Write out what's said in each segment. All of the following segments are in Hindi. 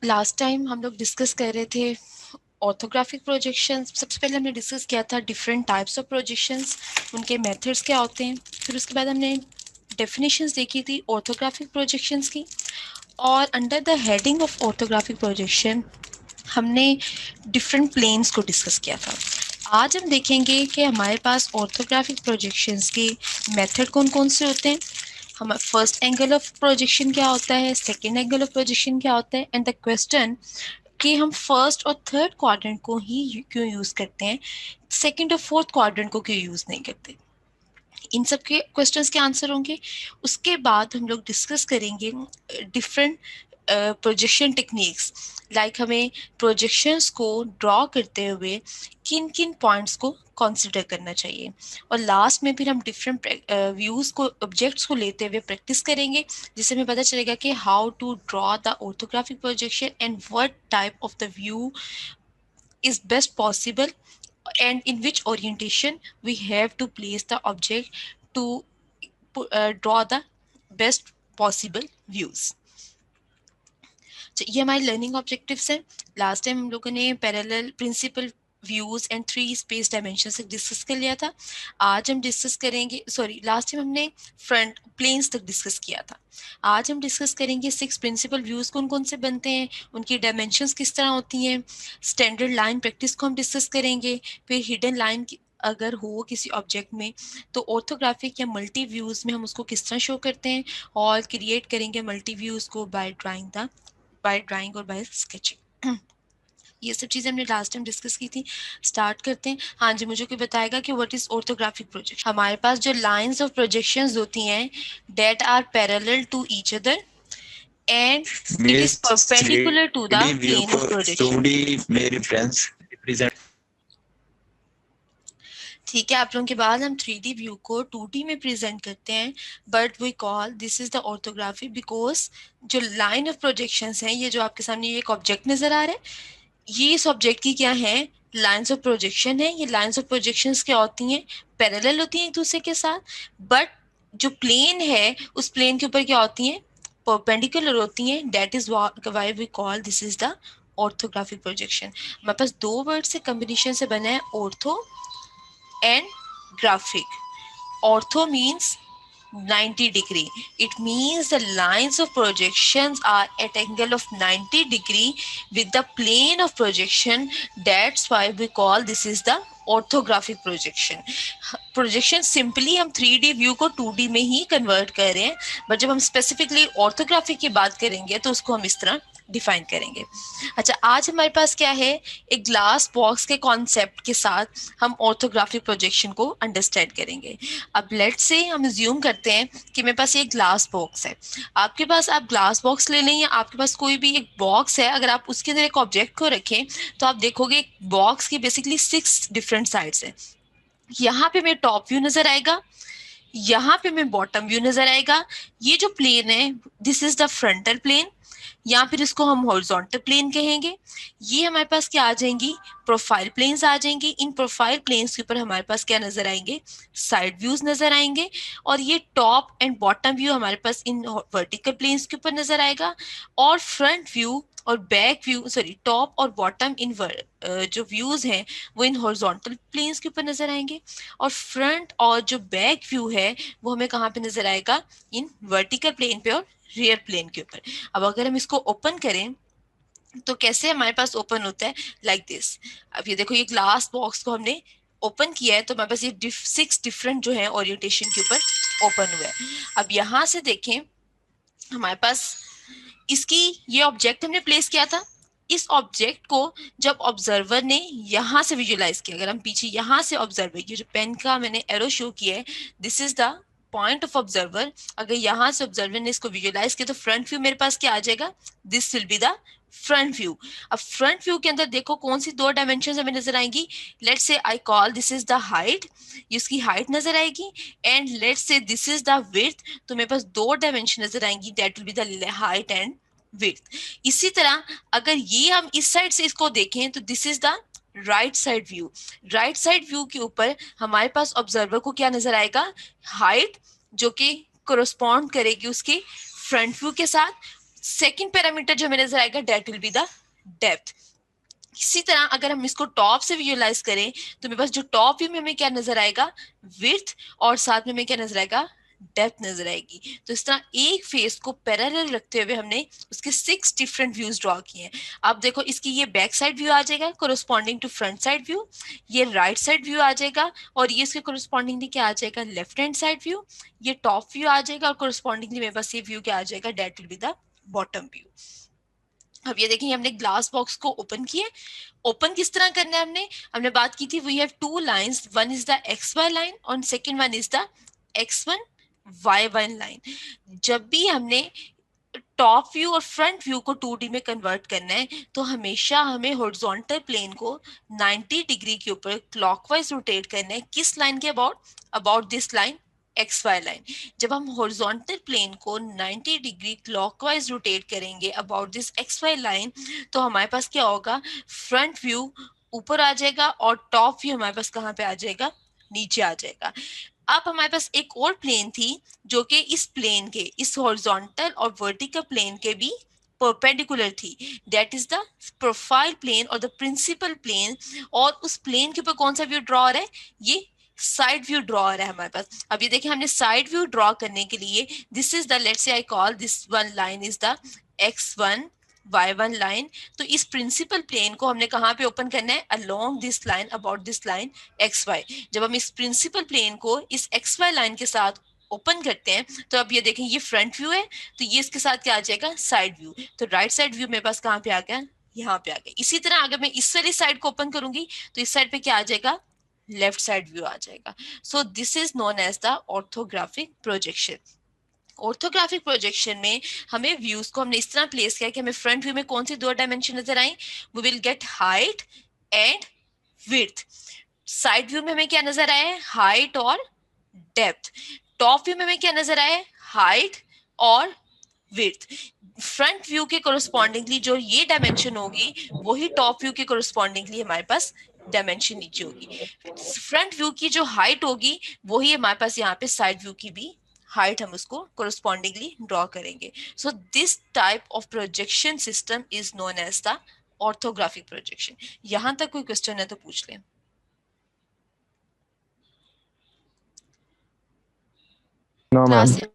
लास्ट टाइम हम लोग डिस्कस कर रहे थे ऑर्थोग्राफिक प्रोजेक्शंस। सबसे पहले हमने डिस्कस किया था डिफरेंट टाइप्स ऑफ प्रोजेक्शंस, उनके मेथड्स क्या होते हैं। फिर उसके बाद हमने डेफिनेशंस देखी थी ऑर्थोग्राफिक प्रोजेक्शंस की, और under the heading of orthographic projection हमने डिफरेंट प्लेन्स को डिस्कस किया था। आज हम देखेंगे कि हमारे पास ऑर्थोग्राफिक प्रोजेक्शंस के मेथड कौन कौन से होते हैं, हमारा फर्स्ट एंगल ऑफ प्रोजेक्शन क्या होता है, सेकेंड एंगल ऑफ प्रोजेक्शन क्या होता है, एंड द क्वेश्चन कि हम फर्स्ट और थर्ड क्वाड्रेंट को ही क्यों यूज करते हैं, सेकंड और फोर्थ क्वाड्रेंट को क्यों यूज नहीं करते। इन सब के क्वेश्चंस के आंसर होंगे। उसके बाद हम लोग डिस्कस करेंगे डिफरेंट प्रोजेक्शन टेक्निक्स, लाइक हमें प्रोजेक्शंस को ड्रॉ करते हुए किन किन पॉइंट्स को कंसिडर करना चाहिए। और लास्ट में फिर हम डिफरेंट व्यूज को, ऑब्जेक्ट्स को लेते हुए प्रैक्टिस करेंगे, जिससे हमें पता चलेगा कि how to draw the orthographic projection and what type of the view is best possible, and in which orientation we have to place the object to draw the best possible views. तो ये हमारे लर्निंग ऑब्जेक्टिव्स हैं। लास्ट टाइम हम लोगों ने parallel principal views and three space dimension से डिस्कस कर लिया था। आज हम डिस्कस करेंगे, सॉरी लास्ट टाइम हमने फ्रंट प्लेन्स तक डिस्कस किया था। आज हम डिस्कस करेंगे सिक्स प्रिंसिपल व्यूज कौन कौन से बनते हैं, उनकी डायमेंशंस किस तरह होती हैं, स्टैंडर्ड लाइन प्रैक्टिस को हम डिस्कस करेंगे, फिर हिडन लाइन अगर हो किसी ऑब्जेक्ट में तो ऑर्थोग्राफिक या मल्टी व्यूज में हम उसको किस तरह शो करते हैं, और क्रिएट करेंगे मल्टी व्यूज को बाय ड्राइंग और बाय स्केचिंग। ये सब चीजें हमने लास्ट टाइम डिस्कस की थी। स्टार्ट करते हैं। हाँ जी, मुझे कोई बताएगा कि व्हाट इज ऑर्थोग्राफिक प्रोजेक्शन। हमारे पास जो लाइंस ऑफ प्रोजेक्शंस होती हैं that are parallel to each other and it is perpendicular to the plane of projection. 2D में रेफरेंस रिप्रेजेंट। ठीक है, आप लोगों के बाद हम 3D व्यू को 2D में प्रेजेंट करते हैं, but we call this is the orthography because जो लाइन ऑफ प्रोजेक्शंस हैं, ये जो आपके सामने ये एक ऑब्जेक्ट नजर आ रहा है, ये इस ऑब्जेक्ट की क्या है, लाइंस ऑफ प्रोजेक्शन है। ये लाइंस ऑफ प्रोजेक्शंस क्या होती हैं, पैरेलल होती हैं एक दूसरे के साथ, बट जो प्लेन है उस प्लेन के ऊपर क्या होती हैं, परपेंडिकुलर होती हैं। That is why we call this is the orthographic projection. हमारे पास दो वर्ड से कॉम्बिनेशन से बना है, ortho and graphic. Ortho means 90 degree. It means the lines of projections are at angle of 90 degree with the plane of projection. That's why we call this is the orthographic projection. Projection simply हम 3D व्यू को 2D में ही कन्वर्ट कर रहे हैं, बट जब हम स्पेसिफिकली ऑर्थोग्राफिक की बात करेंगे तो उसको हम इस तरह डिफाइन करेंगे। अच्छा, आज हमारे पास क्या है, एक ग्लास बॉक्स के कॉन्सेप्ट के साथ हम ऑर्थोग्राफिक प्रोजेक्शन को अंडरस्टैंड करेंगे। अब लेट्स से हम अज्यूम करते हैं कि मेरे पास एक ग्लास बॉक्स है। आपके पास, आप ग्लास बॉक्स ले लें या आपके पास कोई भी एक बॉक्स है, अगर आप उसके अंदर एक ऑब्जेक्ट को रखें तो आप देखोगे बॉक्स की बेसिकली 6 डिफरेंट साइड्स है। यहाँ पे हमें टॉप व्यू नजर आएगा, यहाँ पे हमें बॉटम व्यू नजर आएगा। ये जो प्लेन है this is the frontal plane, या फिर इसको हम हॉरिजॉन्टल प्लेन कहेंगे। ये हमारे पास क्या आ जाएंगी, प्रोफाइल प्लेन्स आ जाएंगे। इन प्रोफाइल प्लेन्स के ऊपर हमारे पास क्या नजर आएंगे, साइड व्यूज नजर आएंगे। और ये टॉप एंड बॉटम व्यू हमारे पास इन वर्टिकल प्लेन्स के ऊपर नजर आएगा, और फ्रंट व्यू और बैक व्यू, सॉरी टॉप और बॉटम इन जो व्यूज हैं वो इन हॉरिजॉन्टल प्लेन्स के ऊपर नजर आएंगे। और फ्रंट और जो बैक व्यू है वो हमें कहाँ पे नजर आएगा, इन वर्टिकल प्लेन पे और रियर प्लेन के ऊपर। अब अगर हम इसको ओपन करें तो कैसे हमारे पास ओपन होता है, लाइक दिस। अब ये देखो, ये ग्लास बॉक्स को हमने ओपन किया है तो हमारे पास ये 6 डिफरेंट जो है ओरिएंटेशन के ऊपर ओपन हुआ है। अब यहाँ से देखें, हमारे पास इसकी ये ऑब्जेक्ट हमने प्लेस किया था। इस ऑब्जेक्ट को जब ऑब्जर्वर ने यहाँ से विजुलाइज किया, अगर हम पीछे यहाँ से ऑब्जर्वर, ये जो पेन का मैंने एरो शो किया है, this is the point of observer. अगर यहाँ से ऑब्जर्वर ने इसको विजुलाइज किया तो फ्रंट व्यू मेरे पास क्या आ जाएगा, this will be the front view. अब फ्रंट व्यू के अंदर देखो कौन सी दो डायमेंशन हमें नजर आएंगी। Let's say I call this is the height, इसकी हाइट नजर आएगी। And let's say this is the width, तो मेरे पास दो डायमेंशन नजर आएंगी, that will be the height and width. इसी तरह अगर ये हम इस साइड से इसको देखें तो this is the right side view. Right side view के ऊपर हमारे पास ऑब्जर्वर को क्या नजर आएगा, हाइट, जो कि कोरस्पॉन्ड करेगी उसके फ्रंट व्यू के साथ। सेकंड पैरामीटर जो हमें नजर आएगा that will be the depth. इसी तरह अगर हम इसको टॉप से विजुअलाइज करें तो मेरे पास जो टॉप व्यू में हमें क्या नजर आएगा, विड्थ, और साथ में हमें क्या नजर आएगा, डेप्थ नजर आएगी। तो इस तरह एक फेस को पैरेलल रखते हुए हमने उसके 6 डिफरेंट व्यूज ड्रॉ किए हैं। अब देखो इसकी ये बैक साइड व्यू आ जाएगा corresponding to front side view, ये राइट साइड व्यू आ जाएगा, और ये इसके कोरोस्पॉन्डिंगली क्या आ जाएगा, लेफ्ट हैंड साइड व्यू, ये टॉप व्यू आ जाएगा, और कोरोस्पॉन्डिंगली मेरे पास ये व्यू क्या आ जाएगा, that will be the bottom view. अब ये देखिए हमने ग्लास बॉक्स को ओपन किया। ओपन किस तरह करना है, हमने हमने बात की थी we have two lines, one is the X Y line और second one is the x1 y1 line. जब भी हमने टॉप व्यू और फ्रंट व्यू को 2D में कन्वर्ट करना है तो हमेशा हमें हॉरिजॉन्टल प्लेन को 90 डिग्री के ऊपर क्लॉकवाइज रोटेट करना है। किस लाइन के about, about this line X Y line. जब हम हॉरिजॉन्टल प्लेन को 90 डिग्री क्लॉकवाइज रोटेट करेंगे about this X Y line तो हमारे पास क्या होगा, फ्रंट व्यू ऊपर आ जाएगा और टॉप व्यू हमारे पास कहाँ पे आ जाएगा, नीचे आ जाएगा। अब हमारे पास एक और प्लेन थी जो कि इस प्लेन के, इस हॉरिजॉन्टल और वर्टिकल प्लेन के भी परपेंडिकुलर थी, that is the profile plane और द प्रिंसिपल प्लेन। और उस प्लेन के ऊपर कौन सा व्यू ड्रॉ हो रहा है, ये साइड व्यू ड्रॉ हो रहा है हमारे पास। अब ये देखिए हमने साइड व्यू ड्रॉ करने के लिए this is the, let's say I call this one line is the x1 y1 line. तो इस प्रिंसिपल प्लेन को हमने कहाँ पे ओपन करना है, along this line, about this line xy। जब हम इस प्रिंसिपल प्लेन को इस xy लाइन के साथ ओपन करते हैं तो अब ये देखें ये फ्रंट व्यू है, तो ये इसके साथ क्या आ जाएगा, साइड व्यू। तो राइट साइड व्यू मेरे पास कहाँ पे आ गया, यहाँ पे आ गया। इसी तरह अगर मैं इस वाली साइड को ओपन करूंगी तो इस साइड पे क्या आ जाएगा, लेफ्ट साइड व्यू आ जाएगा। So this is known as the orthographic projection. Orthographic projection में हमें व्यूज को हमने इस तरह प्लेस किया कि हमें फ्रंट व्यू में कौन सी दो डायमेंशन नजर आई, we will get height and width. Side view में हमें क्या नजर आया है, हाइट और डेप्थ। टॉप व्यू में हमें क्या नजर आया है, हाइट और विड्थ। फ्रंट व्यू के कोरोस्पॉन्डिंगली जो ये डायमेंशन होगी वही टॉप व्यू के कोरोस्पॉन्डिंगली हमारे पास डायमेंशन नीचे होगी। फ्रंट व्यू की जो हाइट होगी वही हमारे पास यहाँ पे साइड व्यू की भी हाइट हम उसको कोरोस्पॉन्डिंगली ड्रॉ करेंगे। So this type of projection system is known as the orthographic projection. यहां तक कोई क्वेश्चन है तो पूछ लें। No, class ma'am.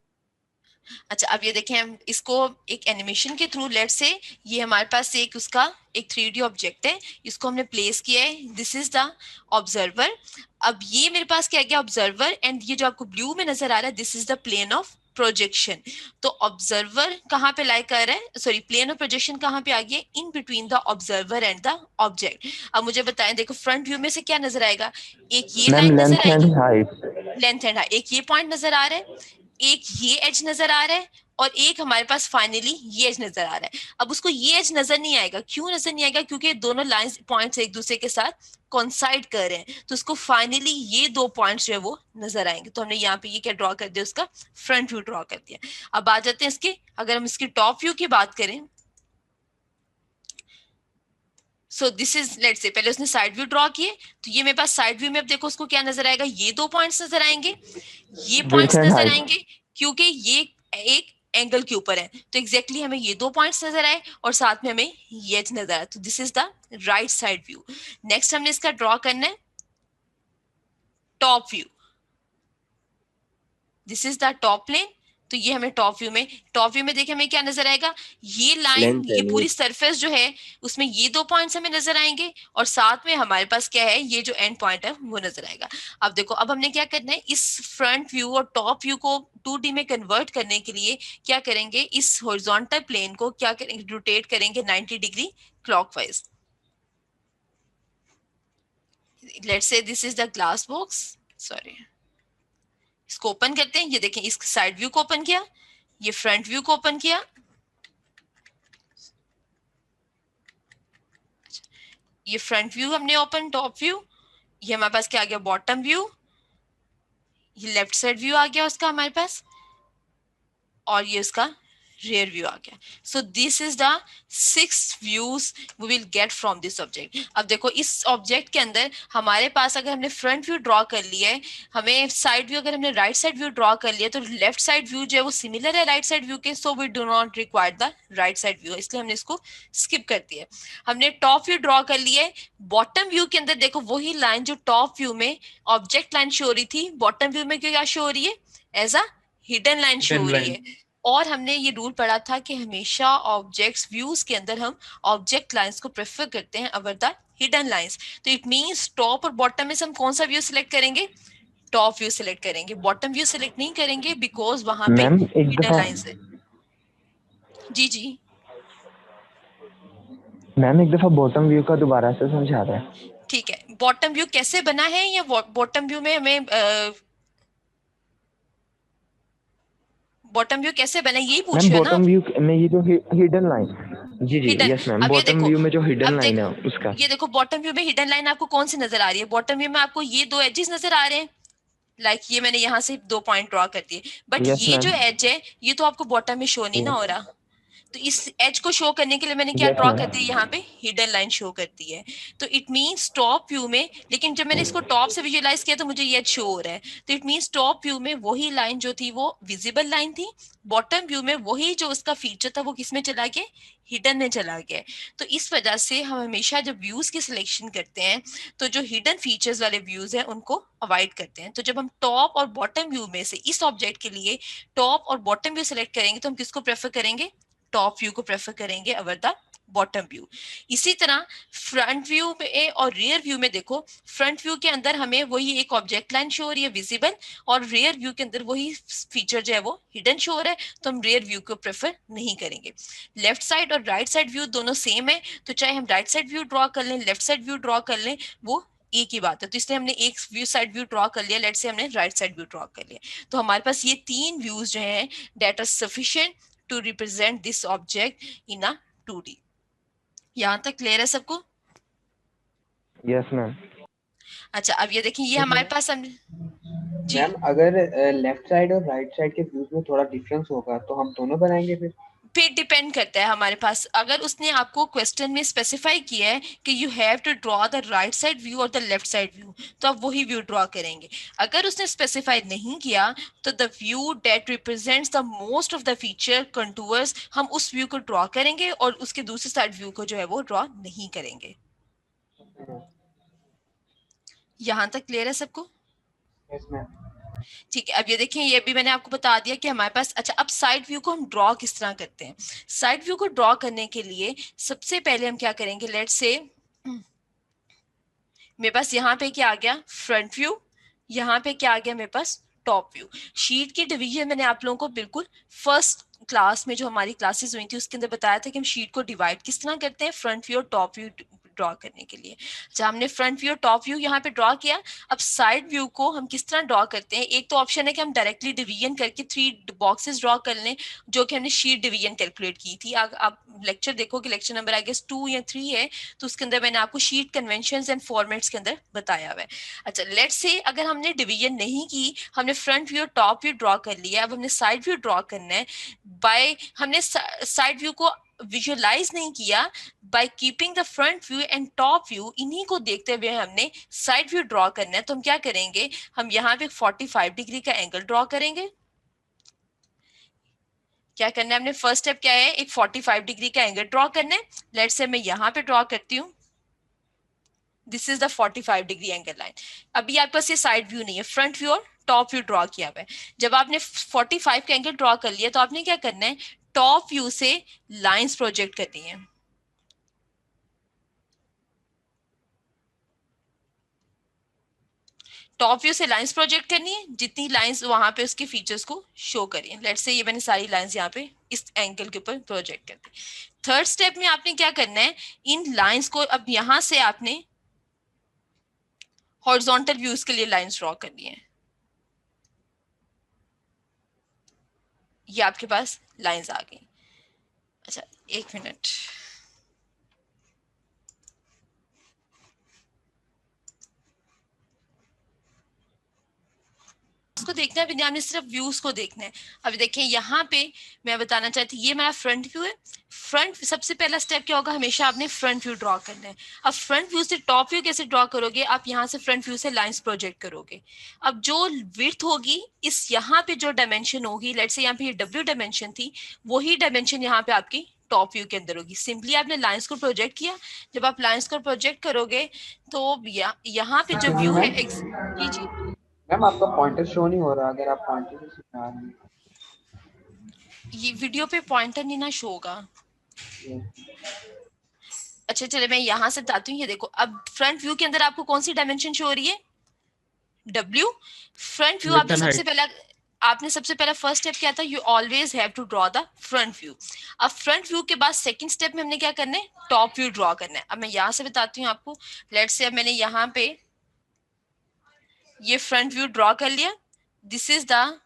अच्छा अब ये देखें हम इसको एक एनिमेशन के थ्रू, लेट से ये हमारे पास एक उसका एक 3D ऑब्जेक्ट है, इसको हमने प्लेस किया है, दिस इज द ऑब्जर्वर। अब ये मेरे पास क्या गया ऑब्जर्वर, एंड ये जो आपको ब्लू में नजर आ रहा है this is the plane of projection. तो ऑब्जर्वर कहाँ पे लाई कर रहा है, सॉरी प्लेन ऑफ प्रोजेक्शन कहाँ पे आ गया, in between the observer and the object. अब मुझे बताएं, देखो फ्रंट व्यू में से क्या नजर आएगा, एक ये Ma'am, लाइन नजर length आएगी, and height. Length and height, एक ये पॉइंट नजर आ रहा है, एक ये एज नजर आ रहा है, और एक हमारे पास फाइनली ये एज नजर आ रहा है। अब उसको ये एज नजर नहीं आएगा, क्यों नजर नहीं आएगा, क्योंकि दोनों लाइंस पॉइंट्स एक दूसरे के साथ कॉन्साइड कर रहे हैं, तो उसको फाइनली ये दो पॉइंट्स जो है वो नजर आएंगे। तो हमने यहाँ पे ये क्या ड्रॉ कर दिया, उसका फ्रंट व्यू ड्रॉ कर दिया। अब आ जाते हैं इसके, अगर हम इसकी टॉप व्यू की बात करें, सो दिस इज, लेट से पहले उसने साइड व्यू ड्रॉ किए, तो ये मेरे पास साइड व्यू में अब देखो उसको क्या नजर आएगा, ये दो पॉइंट्स नजर आएंगे, ये Width पॉइंट्स and नजर height. आएंगे, क्योंकि ये एक एंगल के ऊपर है, तो एग्जैक्टली हमें ये दो पॉइंट्स नजर आए और साथ में हमें ये एज नजर आया, तो this is the right side view. Next हमने इसका ड्रॉ करना है top view, this is the top plane. तो ये हमें टॉप व्यू में देखिए हमें क्या नजर आएगा, ये लाइन, Length ये and पूरी width. सरफेस जो है उसमें ये दो पॉइंट्स हमें नजर आएंगे, और साथ में हमारे पास क्या है, ये जो एंड पॉइंट है वो नजर आएगा। अब देखो अब हमने क्या करना है, इस फ्रंट व्यू और टॉप व्यू को 2D में कन्वर्ट करने के लिए क्या करेंगे, इस हॉरिजॉन्टल प्लेन को क्या करेंगे, रोटेट करेंगे 90 degree clockwise. Let's say this is the glass box, sorry, इसको ओपन करते हैं। ये देखें इस साइड व्यू को ओपन किया, ये फ्रंट व्यू को ओपन किया, ये फ्रंट व्यू हमने ओपन, टॉप व्यू, ये हमारे पास क्या आ गया, बॉटम व्यू, ये लेफ्ट साइड व्यू आ गया उसका हमारे पास, और ये उसका rear view आ गया. So this is the 6 views we will get from this object. अब देखो इस ऑब्जेक्ट के अंदर हमारे पास अगर हमने फ्रंट व्यू ड्रॉ कर लिया है, हमें साइड व्यू अगर हमने राइट साइड व्यू ड्रॉ कर लिया तो लेफ्ट साइड व्यू जो है वो सिमिलर है राइट साइड व्यू के, so we do not require the right side view, इसलिए हमने इसको स्किप कर दिया. हमने टॉप व्यू ड्रॉ कर लिया है. बॉटम व्यू के अंदर देखो वही लाइन जो टॉप व्यू में ऑब्जेक्ट लाइन शो हो रही थी, बॉटम व्यू में क्या शो हो रही है? As a hidden line show हो रही है. और हमने ये रूल पढ़ा था कि हमेशा ऑब्जेक्ट्स व्यूज के अंदर हम ऑब्जेक्ट लाइंस को प्रेफर करते हैं ओवर द हिडन लाइंस. तो इट मींस टॉप और बॉटम में से हम कौन सा व्यू सिलेक्ट करेंगे? टॉप व्यू सिलेक्ट करेंगे. बॉटम व्यू सिलेक्ट नहीं करेंगे बिकॉज वहां पे मैम एक हिडन दफा लाइंस है. जी जी मैम एक दफा बॉटम व्यू का दोबारा से समझा दें. ठीक है. बॉटम व्यू कैसे बना है, या बॉटम व्यू में हमें बॉटम व्यू कैसे बना है यही पूछ मैम रहे हो ना बॉटम आप? व्यू में ये जो हिडन लाइन, जी जी हिडन. यस मैम, अब ये बॉटम देखो, व्यू में जो अब हिडन लाइन देख, है उसका. ये देखो बॉटम व्यू में हिडन लाइन आपको कौन सी नजर आ रही है? बॉटम व्यू में आपको ये दो एजेस नजर आ रहे हैं. ये मैंने यहाँ से 2 पॉइंट ड्रॉ कर दिए, बट यस ये जो मैम. एज है ये तो आपको बॉटम में शो नहीं ना हो रहा. तो इस एज को शो करने के लिए मैंने क्या यस ड्रॉ मैम. कर दिया? यहाँ पे हिडन लाइन शो कर दी है. तो इट मींस टॉप व्यू में, लेकिन जब मैंने इसको टॉप से विजुअलाइज किया तो मुझे ये शो हो रहा है. तो इट मींस टॉप व्यू में वही लाइन जो थी वो विजिबल लाइन थी, बॉटम व्यू में वही जो उसका फीचर था वो किस में चला गया? हिडन में चला गया. तो इस वजह से हम हमेशा जब व्यूज की सिलेक्शन करते हैं तो जो हिडन फीचर्स वाले व्यूज हैं उनको अवॉइड करते हैं. तो जब हम टॉप और बॉटम व्यू में से इस ऑब्जेक्ट के लिए टॉप और बॉटम व्यू सिलेक्ट करेंगे तो हम किसको प्रेफर करेंगे? टॉप व्यू को प्रेफर करेंगे ओवर द बॉटम व्यू. इसी तरह फ्रंट व्यू में और रियर व्यू में देखो, फ्रंट व्यू के अंदर हमें वही एक ऑब्जेक्ट लाइन शो हो रही है विजिबल, और रियर व्यू के अंदर वही फीचर जो है वो हिडन शो हो रहा है, तो हम रियर व्यू को प्रेफर नहीं करेंगे. लेफ्ट साइड और राइट साइड व्यू दोनों सेम है, तो चाहे हम राइट साइड व्यू ड्रॉ कर लें लेफ्ट साइड व्यू ड्रॉ कर लें वो एक ही बात है. तो इसलिए हमने एक व्यू साइड व्यू ड्रॉ कर लिया, लेट से हमने राइट साइड व्यू ड्रॉ कर लिया. तो हमारे पास ये 3 व्यूज जो हैं that are sufficient to represent this object in a 2D. यहाँ तक क्लियर है सबको? Yes ma'am. अच्छा अब ये देखिए, ये हमारे पास हम जी मैम अगर लेफ्ट साइड और राइट साइड के व्यूज में थोड़ा डिफरेंस होगा तो हम दोनों बनाएंगे फिर? फिर डिपेंड करता है हमारे पास. अगर उसने आपको क्वेश्चन में स्पेसिफाई किया है कि you have to draw the right side view और द लेफ्ट साइड व्यू, तो आप वही व्यू ड्रॉ करेंगे. अगर उसने स्पेसिफाई नहीं किया तो the view that represents the most of the feature contours, हम उस व्यू को ड्रॉ करेंगे और उसके दूसरे साइड व्यू को जो है वो ड्रॉ नहीं करेंगे. यहाँ तक क्लियर है सबको? Yes ma'am. ठीक है. अब ये देखिए, ये भी मैंने आपको बता दिया कि हमारे पास. अच्छा अब साइड व्यू को हम ड्रॉ किस तरह करते हैं? साइड व्यू को ड्रॉ करने के लिए सबसे पहले हम क्या करेंगे? लेट्स से मेरे पास यहाँ पे क्या आ गया? Front view. यहाँ पे क्या आ गया मेरे पास? Top view. शीट की डिवीजन मैंने आप लोगों को बिल्कुल फर्स्ट क्लास में जो हमारी क्लासेस हुई थी उसके अंदर बताया था कि हम शीट को डिवाइड किस तरह करते हैं फ्रंट व्यू और टॉप व्यू ड्रॉ करने के लिए. अच्छा हमने फ्रंट व्यू और टॉप व्यू यहाँ पे ड्रॉ किया. अब साइड व्यू को हम किस तरह ड्रॉ करते हैं? एक तो ऑप्शन है कि हम डायरेक्टली डिवीजन करके 3 बॉक्सेस ड्रॉ कर लें, जो कि हमने शीट डिवीजन कैलकुलेट की थी. आप लेक्चर देखो कि लेक्चर नंबर आई गेस 2 या 3 है, तो उसके अंदर मैंने आपको शीट कन्वेंशंस एंड फॉर्मेट्स के अंदर बताया हुआ है. अच्छा लेट्स से अगर हमने डिवीजन नहीं की, हमने फ्रंट व्यू और टॉप व्यू ड्रॉ कर लिया, अब हमने साइड व्यू ड्रॉ करना है. बाय हमने साइड व्यू को विजुअलाइज नहीं किया, by keeping the front view and top view, इन्हीं को देखते हुए हमने साइड व्यू ड्रॉ करना है. तो हम क्या करेंगे? हम यहाँ पे 45 डिग्री का एंगल ड्रॉ करेंगे. क्या करना है हमने? फर्स्ट स्टेप क्या है? एक 45 डिग्री का एंगल ड्रॉ करना है. लेट्स से मैं यहाँ पे ड्रॉ करती हूँ. This is the 45 degree angle line. अभी आपके पास ये साइड व्यू नहीं है, फ्रंट व्यू और टॉप व्यू ड्रॉ किया हुआ है. जब आपने 45 का एंगल ड्रॉ कर लिया तो आपने क्या करना है? टॉप व्यू से लाइंस प्रोजेक्ट करनी है. टॉप व्यू से लाइंस प्रोजेक्ट करनी है, जितनी लाइंस वहां पे उसके फीचर्स को शो करिए. लेट्स से ये मैंने सारी लाइंस यहाँ पे इस एंगल के ऊपर प्रोजेक्ट कर दी. थर्ड स्टेप में आपने क्या करना है? इन लाइंस को अब यहां से आपने हॉरिजॉन्टल व्यूज के लिए लाइंस ड्रॉ करनी है. ये आपके पास लाइंस आ गई. अच्छा एक मिनट. को देखना है, अभी आपने सिर्फ व्यूज को देखना है। अभी देखिए यहाँ पे मैं बताना चाहती हूँ, ये मेरा फ्रंट व्यू है। फ्रंट सबसे पहला स्टेप क्या होगा, हमेशा आपने फ्रंट व्यू ड्रॉ करना है। अब फ्रंट व्यू से टॉप व्यू कैसे ड्रॉ करोगे, आप यहाँ से फ्रंट व्यू से लाइंस प्रोजेक्ट करोगे। अब जो विड्थ होगी, इस यहाँ पे जो डायमेंशन होगी, लेट्स से यहाँ पे ये डब्ल्यू डायमेंशन थी, वही डायमेंशन यहाँ पे आपकी टॉप व्यू के अंदर होगी। सिंपली आपने लाइंस को प्रोजेक्ट किया। जब आप लाइंस को प्रोजेक्ट करोगे तो यहाँ पे जो व्यू है जी जी मैम आपका पॉइंटर शो नहीं हो रहा, अगर आप पॉइंटर से सिखा रहे हैं। ये वीडियो पे पॉइंटर नहीं ना शो होगा। अच्छा चले मैं यहाँ से बताती हूँ। ये देखो, अब फ्रंट व्यू के अंदर आपको कौन सी डायमेंशन शो हो रही है, डब्ल्यू। फ्रंट व्यू आपने सबसे पहला फर्स्ट स्टेप क्या था, you always have to draw the front view. अब फ्रंट व्यू के बाद सेकंड स्टेप में हमने क्या करना है, टॉप व्यू ड्रॉ करना है। अब मैं यहाँ से बताती हूँ आपको। लेट्स से अब मैंने यहाँ पे ये फ्रंट व्यू ड्रॉ कर लिया। This is the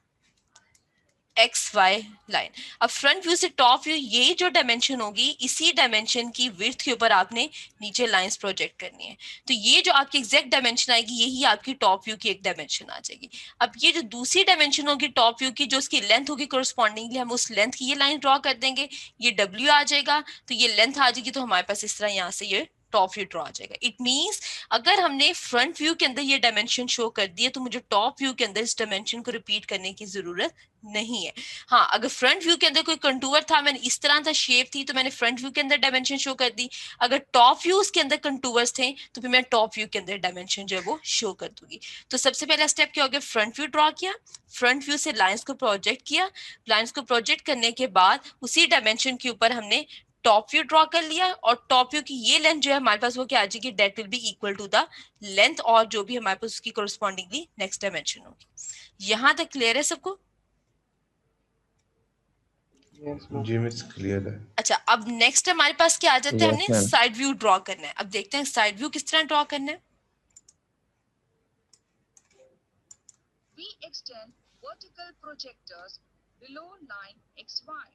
X Y line. अब फ्रंट व्यू से टॉप व्यू, ये जो डायमेंशन होगी, इसी डायमेंशन की विड्थ के ऊपर आपने नीचे लाइंस प्रोजेक्ट करनी है। तो ये जो आपकी एग्जैक्ट डायमेंशन आएगी, यही आपकी टॉप व्यू की एक डायमेंशन आ जाएगी। अब ये जो दूसरी डायमेंशन होगी टॉप व्यू की, जो उसकी लेंथ होगी, कोरस्पॉन्डिंगली हम उस लेंथ की ये लाइन ड्रॉ कर देंगे। ये डब्ल्यू आ जाएगा, तो ये लेंथ आ जाएगी, तो हमारे पास इस तरह यहाँ से ये टॉप व्यू ड्रॉ आ जाएगा। इट मींस अगर हमने फ्रंट व्यू के अंदर ये डायमेंशन शो कर दिए, तो मुझे टॉप व्यू के अंदर इस डायमेंशन को रिपीट करने की जरूरत नहीं है। हाँ, अगर फ्रंट व्यू के अंदर कोई कंटूर था, मैंने इस तरह था शेप थी, तो मैंने फ्रंट व्यू के अंदर डायमेंशन शो कर दी। अगर टॉप व्यूज के अंदर कंटूर्स थे, तो फिर मैं टॉप व्यू के अंदर डायमेंशन जो है वो शो कर दूंगी। तो सबसे पहला स्टेप क्या हो गया, फ्रंट व्यू ड्रॉ किया, फ्रंट व्यू से लाइंस को प्रोजेक्ट किया। लाइंस को प्रोजेक्ट करने के बाद उसी डायमेंशन के ऊपर हमने टॉप व्यू ड्रॉ कर लिया, और टॉप व्यू की ये लेंथ जो है हमारे पास वो क्या आ जाएगी, that will be equal to the length, और जो भी हमारे पास उसकी कोरस्पॉन्डिंगली नेक्स्ट डायमेंशन होगी। यहां तक क्लियर है सबको? जी मिस क्लियर है। अच्छा, अब नेक्स्ट हमारे पास क्या आ जाता है, Yes, हमने ma'am. साइड व्यू ड्रॉ करना है। अब देखते हैं साइड व्यू किस तरह ड्रॉ करना है। We extend vertical projectors below line XY.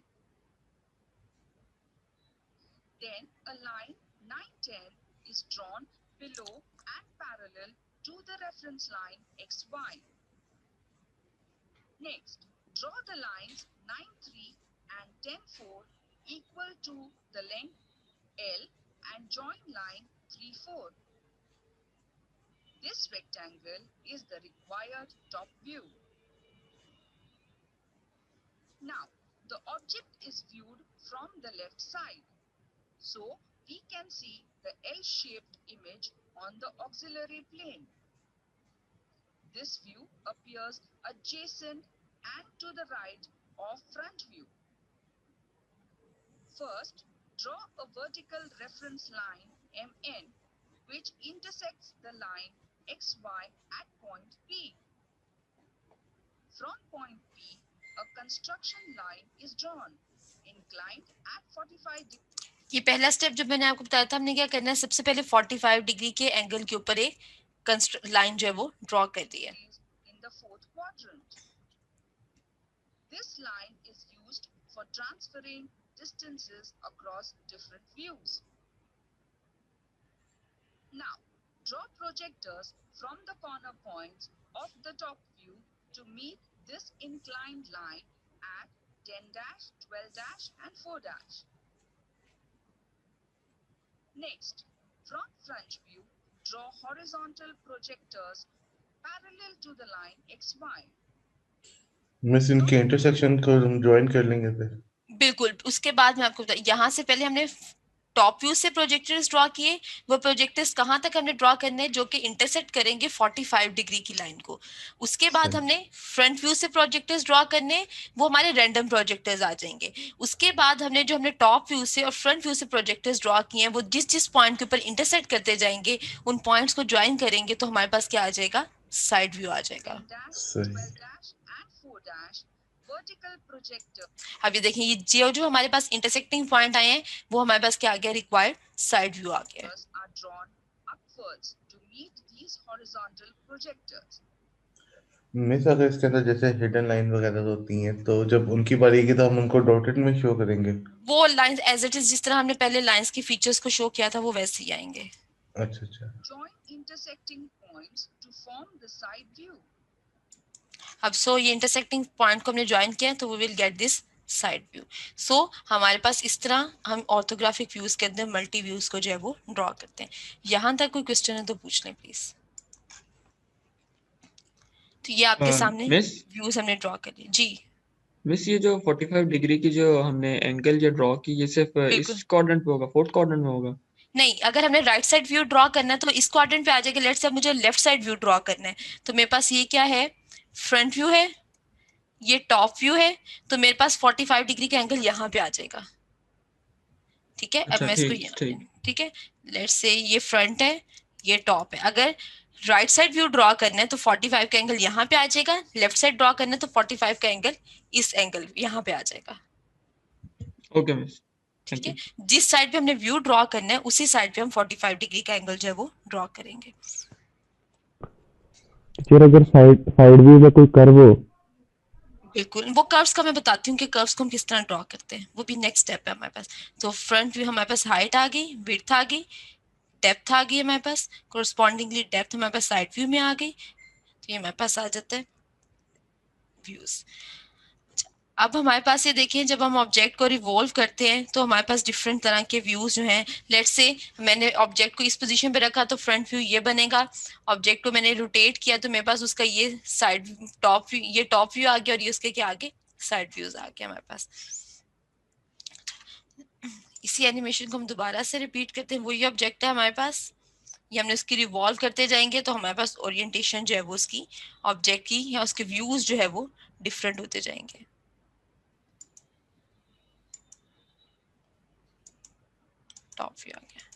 Then a line 910 is drawn below and parallel to the reference line XY. Next, draw the lines 9-3 and 10-4 equal to the length L and join line 3-4. This rectangle is the required top view. Now, the object is viewed from the left side, so we can see the L-shaped image on the auxiliary plane. This view appears adjacent and to the right of front view. First, draw a vertical reference line MN which intersects the line XY at point P. From point P, a construction line is drawn, inclined at 45 degrees. ये पहला स्टेप जो मैंने आपको बताया था, हमने क्या करना है, सबसे पहले 45 डिग्री के एंगल के ऊपर एक लाइन जो है वो ड्रॉ कर दी है। In the fourth quadrant. This line is used for transferring distances across different views. Now, draw projectors from the corner points of the top view to meet this inclined line at 10-, 12-, and 4-. Next, from front view, draw horizontal projectors parallel to the line XY. Miss इनके इंटरसेक्शन को हम ज्वाइन कर लेंगे फिर। बिल्कुल, उसके बाद मैं आपको बता, यहाँ से पहले हमने टॉप व्यू से प्रोजेक्टर्स ड्रॉ किए। वो प्रोजेक्टर्स कहाँ तक हमने ड्रॉ करने हैं, जो कि इंटरसेक्ट करेंगे 45 डिग्री की लाइन को। उसके बाद हमने फ्रंट व्यू से प्रोजेक्टर्स ड्रॉ करने, वो हमारे रैंडम प्रोजेक्टर्स आ जाएंगे। उसके बाद हमने जो हमने टॉप व्यू से और फ्रंट व्यू से प्रोजेक्टर्स ड्रॉ किए हैं, वो जिस जिस पॉइंट के ऊपर इंटरसेक्ट करते जाएंगे, उन पॉइंट्स को ज्वाइन करेंगे, तो हमारे पास क्या आ जाएगा, साइड व्यू आ जाएगा। 10-, 12-, and 4-. Vertical projector. अब ये देखिए, ये जो हमारे पास इंटरसेक्टिंग पॉइंट आए हैं, वो हमारे पास क्या आ गया, रिक्वायर्ड साइड व्यू आ गया। Are drawn upwards to meet these horizontal projectors. Miss अगर इसके अंदर जैसे हिडन लाइन वगैरह होती हैं, तो जब उनकी बारी आएगी तो हम उनको डॉटेड में शो करेंगे। वो लाइंस एज इट इज, जिस तरह हमने पहले लाइंस की फीचर्स को शो किया था, वो वैसे ही आएंगे। अच्छा अच्छा। Join intersecting points to form the side view. अब सो ये इंटरसेक्टिंग पॉइंट को हमने ज्वाइन किया तो we will get this side view. So हमारे पास इस तरह हम ऑर्थोग्राफिक व्यूज के अंदर मल्टी व्यूज को जो है वो ड्रॉ करते हैं। यहां तक कोई क्वेश्चन है तो पूछ लें प्लीज। तो ये आपके सामने मिस व्यूज हमने ड्रॉ कर लिए जी। मिस ये जो 45 डिग्री की जो हमने एंगल जो ड्रॉ की, ये सिर्फ बिल्कुल इस क्वाड्रेंट पे होगा, फोर्थ क्वाड्रेंट में होगा? नहीं, अगर हमने राइट साइड व्यू ड्रॉ करना है तो इस क्वाड्रेंट पे आ जाएगा। लेट्स से मुझे लेफ्ट साइड व्यू ड्रॉ करना है तो मेरे पास ये क्या है, फ्रंट व्यू है, ये टॉप व्यू है, तो मेरे पास 45 डिग्री का एंगल यहाँ पे आ जाएगा। ठीक है, अब अच्छा मैं इसको ठीक ठीक। ठीक है, लेट्स से ये फ्रंट है, ये टॉप है। अगर राइट साइड व्यू ड्रॉ करना है तो 45 का एंगल यहाँ पे आ जाएगा, लेफ्ट साइड ड्रॉ करना है तो 45 का एंगल इस एंगल यहाँ पे आ जाएगा। ओके मिस, ठीक थैंक है, यू। जिस साइड पे हमने व्यू ड्रॉ करना है उसी साइड पे हम 45 डिग्री का एंगल जो है वो ड्रॉ करेंगे। फिर अगर साइड साइड व्यू में कोई कर्व हो, बिल्कुल, वो कर्व्स का मैं बताती हूँ कि कर्व्स को हम किस तरह ड्रॉ करते हैं, वो भी नेक्स्ट स्टेप है हमारे पास। तो फ्रंट व्यू हमारे पास हाइट आ गई, विड्थ आ गई, डेप्थ आ गई हमारे पास, कोरस्पॉन्डिंगली डेप्थ हमारे पास साइड व्यू में आ गई। तो ये हमारे पास आ जाता है व्यूज। अब हमारे पास ये देखिए, जब हम ऑब्जेक्ट को रिवॉल्व करते हैं तो हमारे पास डिफरेंट तरह के व्यूज जो हैं। लेट्स से मैंने ऑब्जेक्ट को इस पोजीशन पे रखा तो फ्रंट व्यू ये बनेगा। ऑब्जेक्ट को मैंने रोटेट किया तो मेरे पास उसका ये साइड टॉप व्यू, ये टॉप व्यू आ गया और ये उसके क्या आगे साइड व्यूज आ गया हमारे पास। इसी एनिमेशन को हम दोबारा से रिपीट करते हैं। वही ऑब्जेक्ट है हमारे पास, ये हमने उसकी रिवॉल्व करते जाएंगे तो हमारे पास ओरिएंटेशन जो है वो उसकी ऑब्जेक्ट की या उसके व्यूज जो है वो डिफरेंट होते जाएंगे। टॉप व्यू आ गया।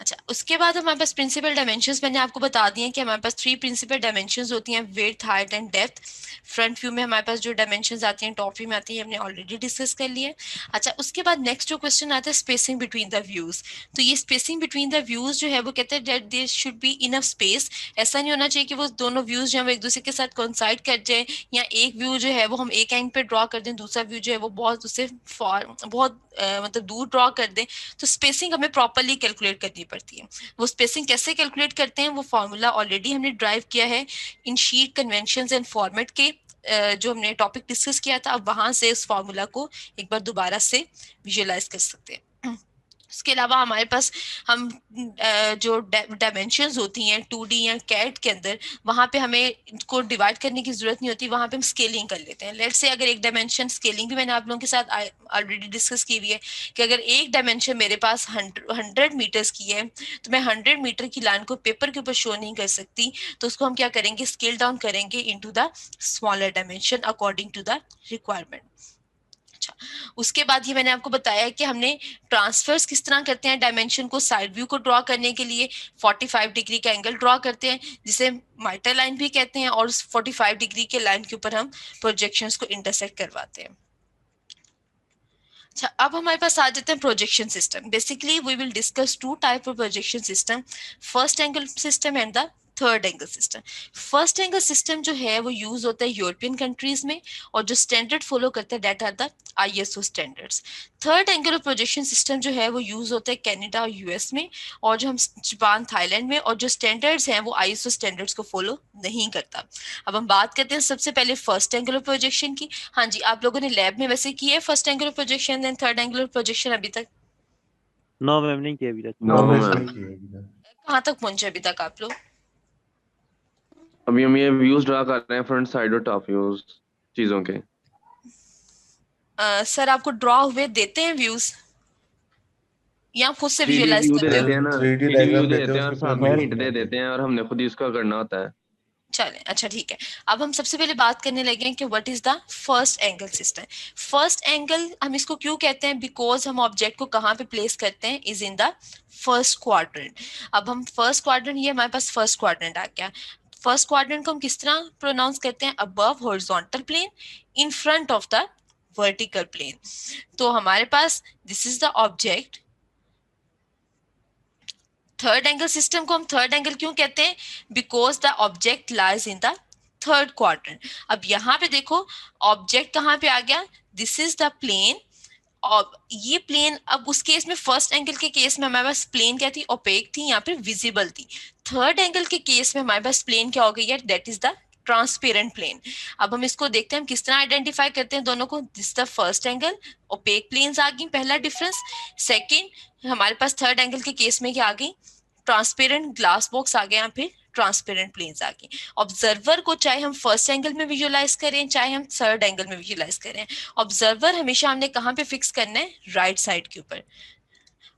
अच्छा, उसके बाद हमारे पास प्रिंसिपल डायमेंशंस मैंने आपको बता दिए कि हमारे पास 3 प्रिंसिपल डायमेंशंस होती हैं, width, height and depth. Front view में हमारे पास जो डायमेंशंस आती हैं, टॉप व्यू में आती हैं, हमने ऑलरेडी डिस्कस कर लिए। अच्छा, उसके बाद नेक्स्ट जो क्वेश्चन आता है स्पेसिंग बिटवीन द व्यूज। तो ये स्पेसिंग बिटवीन द व्यूज जो है वो कहते हैं that there should be enough space. ऐसा नहीं होना चाहिए कि वो दोनों व्यूज जो है वो एक दूसरे के साथ कोइंसाइड कर जाए, या एक व्यू जो है वो हम एक एंड पे ड्रॉ कर दें, दूसरा व्यू जो है वो बहुत उससे बहुत मतलब दूर ड्रॉ कर दें। तो स्पेसिंग हमें प्रॉपरली कैलकुलेट करनी पड़ती है। वो स्पेसिंग कैसे कैलकुलेट करते हैं, वो फॉर्मूला ऑलरेडी हमने ड्राइव किया है इन शीट कन्वेंशंस एंड फॉर्मेट के जो हमने टॉपिक डिस्कस किया था। अब वहां से इस फॉर्मूला को एक बार दोबारा से विजुअलाइज कर सकते हैं। उसके अलावा हमारे पास हम जो डायमेंशंस होती हैं 2D या कैट के अंदर, वहाँ पे हमें इनको डिवाइड करने की जरूरत नहीं होती, वहाँ पे हम स्केलिंग कर लेते हैं। लेट्स से अगर एक डायमेंशन, स्केलिंग भी मैंने आप लोगों के साथ ऑलरेडी डिस्कस की हुई है कि अगर एक डायमेंशन मेरे पास 100 मीटर्स की है तो मैं 100 मीटर की लाइन को पेपर के ऊपर शो नहीं कर सकती, तो उसको हम क्या करेंगे, स्केल डाउन करेंगे into the smaller dimension according to the requirement. अच्छा, उसके बाद ये मैंने आपको बताया कि हमने ट्रांसफर्स किस तरह करते हैं डायमेंशन को साइड व्यू को ड्रॉ करने के लिए। 45 डिग्री का एंगल ड्रॉ करते हैं जिसे माइटर लाइन भी कहते हैं, और उस 45 डिग्री के लाइन के ऊपर हम प्रोजेक्शंस को इंटरसेक्ट करवाते हैं। अच्छा, अब हमारे पास आ जाते हैं projection system. Basically we will discuss 2 type of projection system, first angle system and the third angle system. First angle system जो है वो यूज होता है यूरोपियन कंट्रीज में, और जो स्टैंडर्ड फॉलो करते हैं that are the ISO standards. Third angle of projection system जो है वो यूज होता है कनाडा और US में, और जो हम जापान, थाईलैंड में, और जो स्टैंडर्ड्स हैं वो ISO स्टैंडर्ड्स को फॉलो नहीं करता। अब हम बात करते हैं सबसे पहले फर्स्ट एंगल ऑफ प्रोजेक्शन की। हाँ जी, आप लोगों ने लैब में वैसे की है first angle of projection and third angle of projection अभी तक? नो मैम, नहीं किया अभी तक। नो मिस नहीं किया अभी तक। कहाँ तक पहुंचे अभी तक आप लोग? अभी हम ये व्यूज ड्रा कर रहे हैं, फ्रंट साइड और टॉप व्यूज चीजों के। सर आपको ड्रॉ हुए देते हैं व्यूज या खुद से 3D विजुअलाइज व्यू दे करते हो? देते हैं ना, 3D 3D व्यू डायग्राम दे देते देते हैं, हैं और उसके पूरा सामने व्यूज हिंट दे देते हैं और हमने खुद ही उसका करना होता है। चलें, अच्छा ठीक है। अब हम सबसे पहले बात करने लगे हैं कि what is the first angle system. First angle हम इसको क्यों कहते हैं, बिकॉज हम ऑब्जेक्ट को कहाँ पे प्लेस करते हैं, is in the first quadrant. अब हम फर्स्ट क्वाड्रेंट, ये हमारे पास फर्स्ट क्वाड्रेंट आ गया। फर्स्ट क्वाड्रेंट को हम किस तरह प्रोनाउंस करते हैं, above horizontal plane in front of the vertical plane. तो हमारे पास this is the object. Third angle system को हम थर्ड एंगल क्यों कहते हैं, because the object lies in the third quadrant. अब यहाँ पे देखो ऑब्जेक्ट कहाँ पे आ गया, दिस इज द प्लेन। और ये प्लेन, अब उस केस में फर्स्ट एंगल के केस में हमारे पास प्लेन क्या थी, ओपेक थी, यहाँ पे विजिबल थी। थर्ड एंगल के केस में हमारे पास प्लेन क्या हो गई है, that is the transparent plane. अब हम इसको देखते हैं हम किस तरह आइडेंटिफाई करते हैं दोनों को। This the first angle, opaque planes आ गई, पहला डिफरेंस। सेकंड हमारे पास थर्ड एंगल के केस में क्या आ गई, ट्रांसपेरेंट ग्लास बॉक्स आ गया, यहाँ पे ट्रांसपेरेंट प्लेन्स आ गई। ऑब्जर्वर को चाहे हम फर्स्ट एंगल में विजुअलाइज करें चाहे हम थर्ड एंगल में विजुअलाइज करें, ऑब्जर्वर हमेशा हमने कहाँ पे फिक्स करना है, राइट साइड के ऊपर।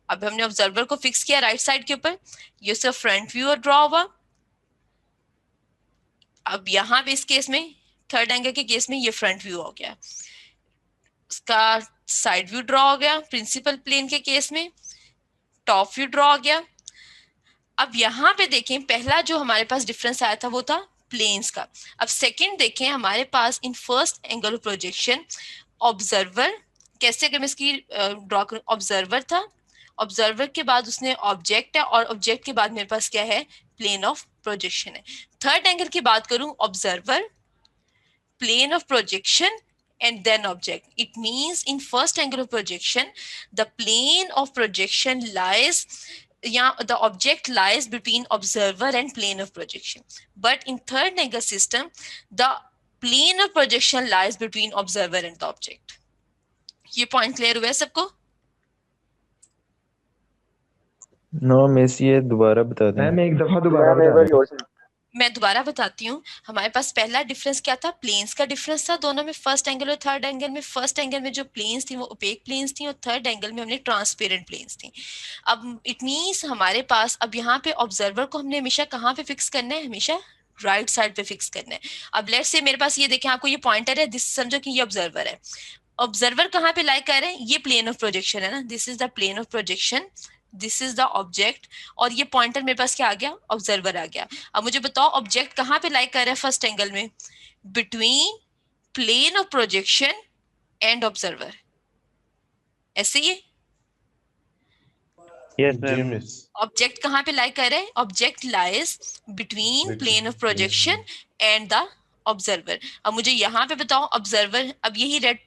अब हमने ऑब्जर्वर को फिक्स किया राइट साइड के ऊपर, ये उसका फ्रंट व्यू ड्रॉ हुआ। अब यहाँ पे इस केस में थर्ड एंगल के केस में ये फ्रंट व्यू हो गया, उसका साइड व्यू ड्रॉ हो गया। प्रिंसिपल प्लेन के केस में टॉप व्यू ड्रॉ हो गया। अब यहाँ पे देखें पहला जो हमारे पास डिफरेंस आया था वो था प्लेन्स का। अब सेकंड देखें हमारे पास in first angle of projection observer, कैसे अगर मैं इसकी ड्रॉ करूं, ऑब्जर्वर था, ऑब्जर्वर के बाद उसने ऑब्जेक्ट है और ऑब्जेक्ट के बाद मेरे पास क्या है, प्लेन ऑफ प्रोजेक्शन है। थर्ड एंगल की बात करूं, observer, plane of projection and then object. It means in first angle of projection the plane of projection lies, the object lies between observer and plane of projection, but in third angle system the plane of projection lies between observer and the object. ये पॉइंट क्लियर हुआ है सबको? नो मिस, ये दोबारा बता दें। मैम एक दफा दोबारा बता दें। मैं दोबारा बताती हूँ। हमारे पास पहला डिफरेंस क्या था, प्लेन्स का डिफरेंस था दोनों में, फर्स्ट एंगल और थर्ड एंगल में। फर्स्ट एंगल में जो प्लेन्स थी वो ओपेक प्लेन्स थी और थर्ड एंगल में हमने ट्रांसपेरेंट प्लेन्स थी। अब इट मीन्स हमारे पास अब यहाँ पे ऑब्जर्वर को हमने हमेशा कहाँ पे फिक्स करना है, हमेशा राइट साइड पे फिक्स करना है। अब लेट्स से मेरे पास ये देखें, आपको ये पॉइंटर है, दिस समझो कि ये ऑब्जर्वर है। ऑब्जर्वर कहाँ पे लाई कर रहे हैं, ये प्लेन ऑफ प्रोजेक्शन है ना, this is the plane of projection, this is the object, और ये पॉइंटर मेरे पास क्या आ गया, ऑब्जर्वर आ गया। अब मुझे बताओ ऑब्जेक्ट कहाँ पे लाई कर रहा है फर्स्ट एंगल में, between plane of projection and observer, ऐसे ही यस मैम। ऑब्जेक्ट कहाँ पे लाई कर रहे हैं, object lies between plane of projection and the observer. अब मुझे यहाँ पे बताओ ऑब्जर्वर, अब यही रेड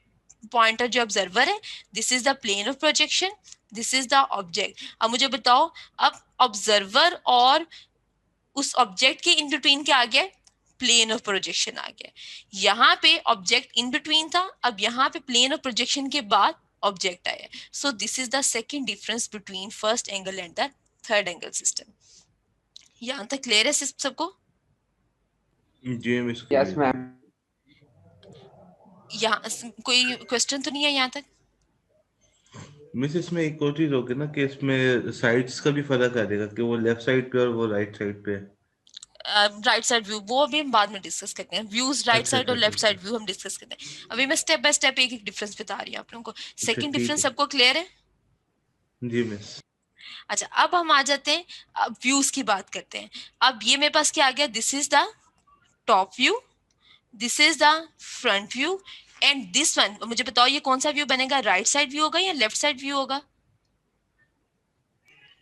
पॉइंटर जो ऑब्जर्वर है, this is the plane of projection, this is the object. अब मुझे बताओ अब ऑब्जर्वर और उस ऑब्जेक्ट के इन बिटवीन क्या आ गया, प्लेन ऑफ प्रोजेक्शन आ गया। यहाँ पे ऑब्जेक्ट इन बिटवीन था, अब यहाँ पे प्लेन ऑफ प्रोजेक्शन के बाद ऑब्जेक्ट आया। सो this is the second difference between first angle and the third angle system. यहाँ तक क्लियर है सबको? Yes ma'am. यहाँ कोई क्वेश्चन तो नहीं है यहाँ तक? मिस इसमें एक और चीज होगी ना कि इसमें साइड्स का भी फर्क आ जाएगा कि वो लेफ्ट साइड पे और वो राइट साइड पे। राइट साइड व्यू वो अभी हम बाद में डिस्कस करते हैं, व्यूज राइट साइड और लेफ्ट साइड व्यू हम डिस्कस करते हैं। अभी मैं स्टेप बाय स्टेप एक एक डिफरेंस बता रही हूँ आप लोगों को। सेकंड डिफरेंस सबको क्लियर है? जी मिस। अच्छा अब हम आ जाते हैं, अब व्यूज की बात करते हैं। अब ये मेरे पास क्या आ गया, this is the top view, this is the front view and this one. मुझे बताओ ये कौन सा व्यू बनेगा, राइट साइड व्यू होगा या लेफ्ट साइड व्यू होगा?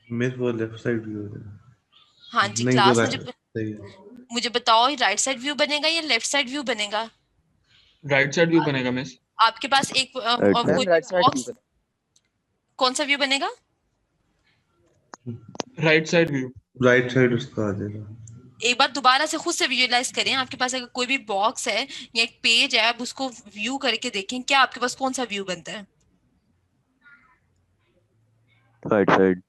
मिस वो लेफ्ट साइड व्यू होगा। हाँ जी नहीं, क्लास मुझे बताओ राइट साइड व्यू बनेगा या लेफ्ट साइड व्यू बनेगा? राइट साइड व्यू बनेगा मिस। आपके पास एक कौन सा व्यू बनेगा? Right side view. Right side उसका आ जाएगा। एक बार दोबारा से खुद से विजुअलाइज करें, आपके पास अगर कोई भी बॉक्स है या एक पेज है, आप उसको व्यू करके देखें क्या आपके पास कौन सा व्यू बनता है। Right side.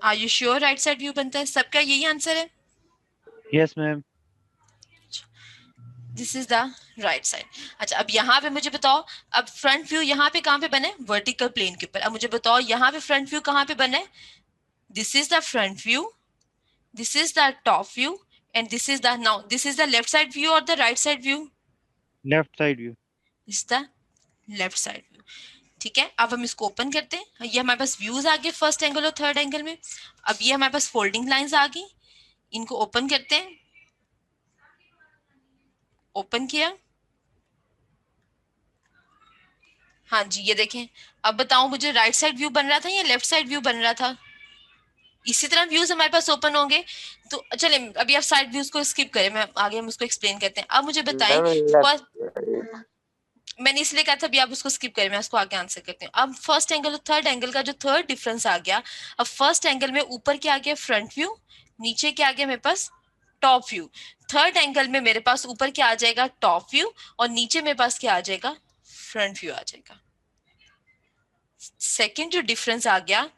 Are you sure right side view बनता है? सबका यही आंसर है? Yes ma'am. This is the right side. अच्छा अब यहाँ पे मुझे बताओ, अब फ्रंट व्यू यहाँ पे कहाँ पे बने, वर्टिकल प्लेन के ऊपर। अब मुझे बताओ यहाँ पे फ्रंट व्यू कहाँ पे बने, this is the front view, this is the top view and this is the, now this is the left side view or the right side view? Left side view. This is the left side view। ठीक है, अब हम इसको ओपन करते हैं। ये हमारे पास व्यूज आ गए फर्स्ट एंगल और थर्ड एंगल में। अब ये हमारे पास फोल्डिंग लाइंस आ गई, इनको ओपन करते हैं। ओपन किया, हाँ जी ये देखें। अब बताओ मुझे राइट साइड व्यू बन रहा था या लेफ्ट साइड व्यू बन रहा था? इसी तरह व्यूज हमारे पास ओपन होंगे। तो चले अभी आप साइड व्यूज को स्किप करें, मैं आगे हम उसको एक्सप्लेन करते हैं। अब मुझे बताएं, मैंने इसलिए कहा था अभी आप उसको स्किप करें, मैं उसको आगे आंसर करती हूँ। अब फर्स्ट एंगल और थर्ड एंगल का जो थर्ड डिफरेंस आ गया, अब फर्स्ट एंगल में ऊपर क्या आ गया, फ्रंट व्यू, नीचे क्या आ गया मेरे पास, टॉप व्यू। थर्ड एंगल में मेरे पास ऊपर क्या आ जाएगा, टॉप व्यू, और नीचे मेरे पास क्या आ जाएगा, फ्रंट व्यू आ जाएगा। सेकंड जो डिफरेंस आ गया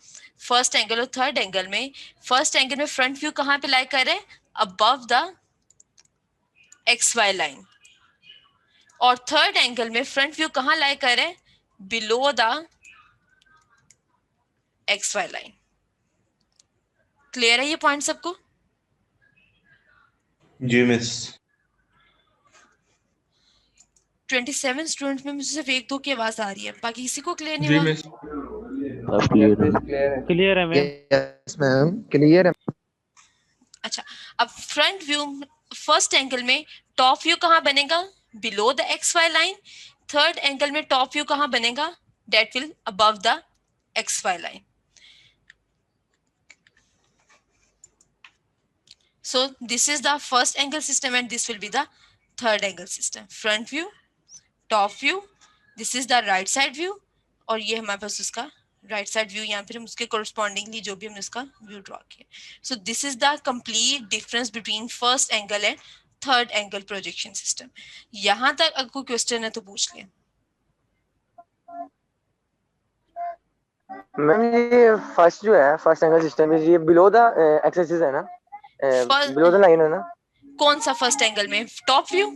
फर्स्ट एंगल और थर्ड एंगल में, फर्स्ट एंगल में फ्रंट व्यू कहां पे लाई कर रहे हैं, above the X Y line, और थर्ड एंगल में फ्रंट व्यू कहां लाई कर रहे हैं, below the X Y line. Clear है ये पॉइंट सबको? जी मिस। 27 स्टूडेंट में मुझे सिर्फ एक दो की आवाज आ रही है, बाकी किसी को क्लियर नहीं जी हुआ? मिस। क्लियर है मैम। यस मैम क्लियर है। अच्छा, अब फ्रंट व्यू फर्स्ट एंगल में टॉप व्यू कहां बनेगा, below the X Y line. Third angle में टॉप व्यू कहां बनेगा, that will above the X Y line. So this is the first angle system and this will be the third angle system. Front view, top view, this is the right side view, और ये हमारे पास उसका राइट साइड व्यू, यहाँ फिर हम उसके कोरस्पॉन्डिंगली जो भी हमने उसका व्यू ड्रॉ किया। सो this is the complete difference between first angle and third angle projection system. यहाँ तक अगर कोई क्वेश्चन है तो पूछ लें। मैम ये फर्स्ट जो है फर्स्ट एंगल सिस्टम ये बिलो द एक्सिस है ना, बिलो द लाइन है ना? कौन सा फर्स्ट एंगल में, टॉप व्यू?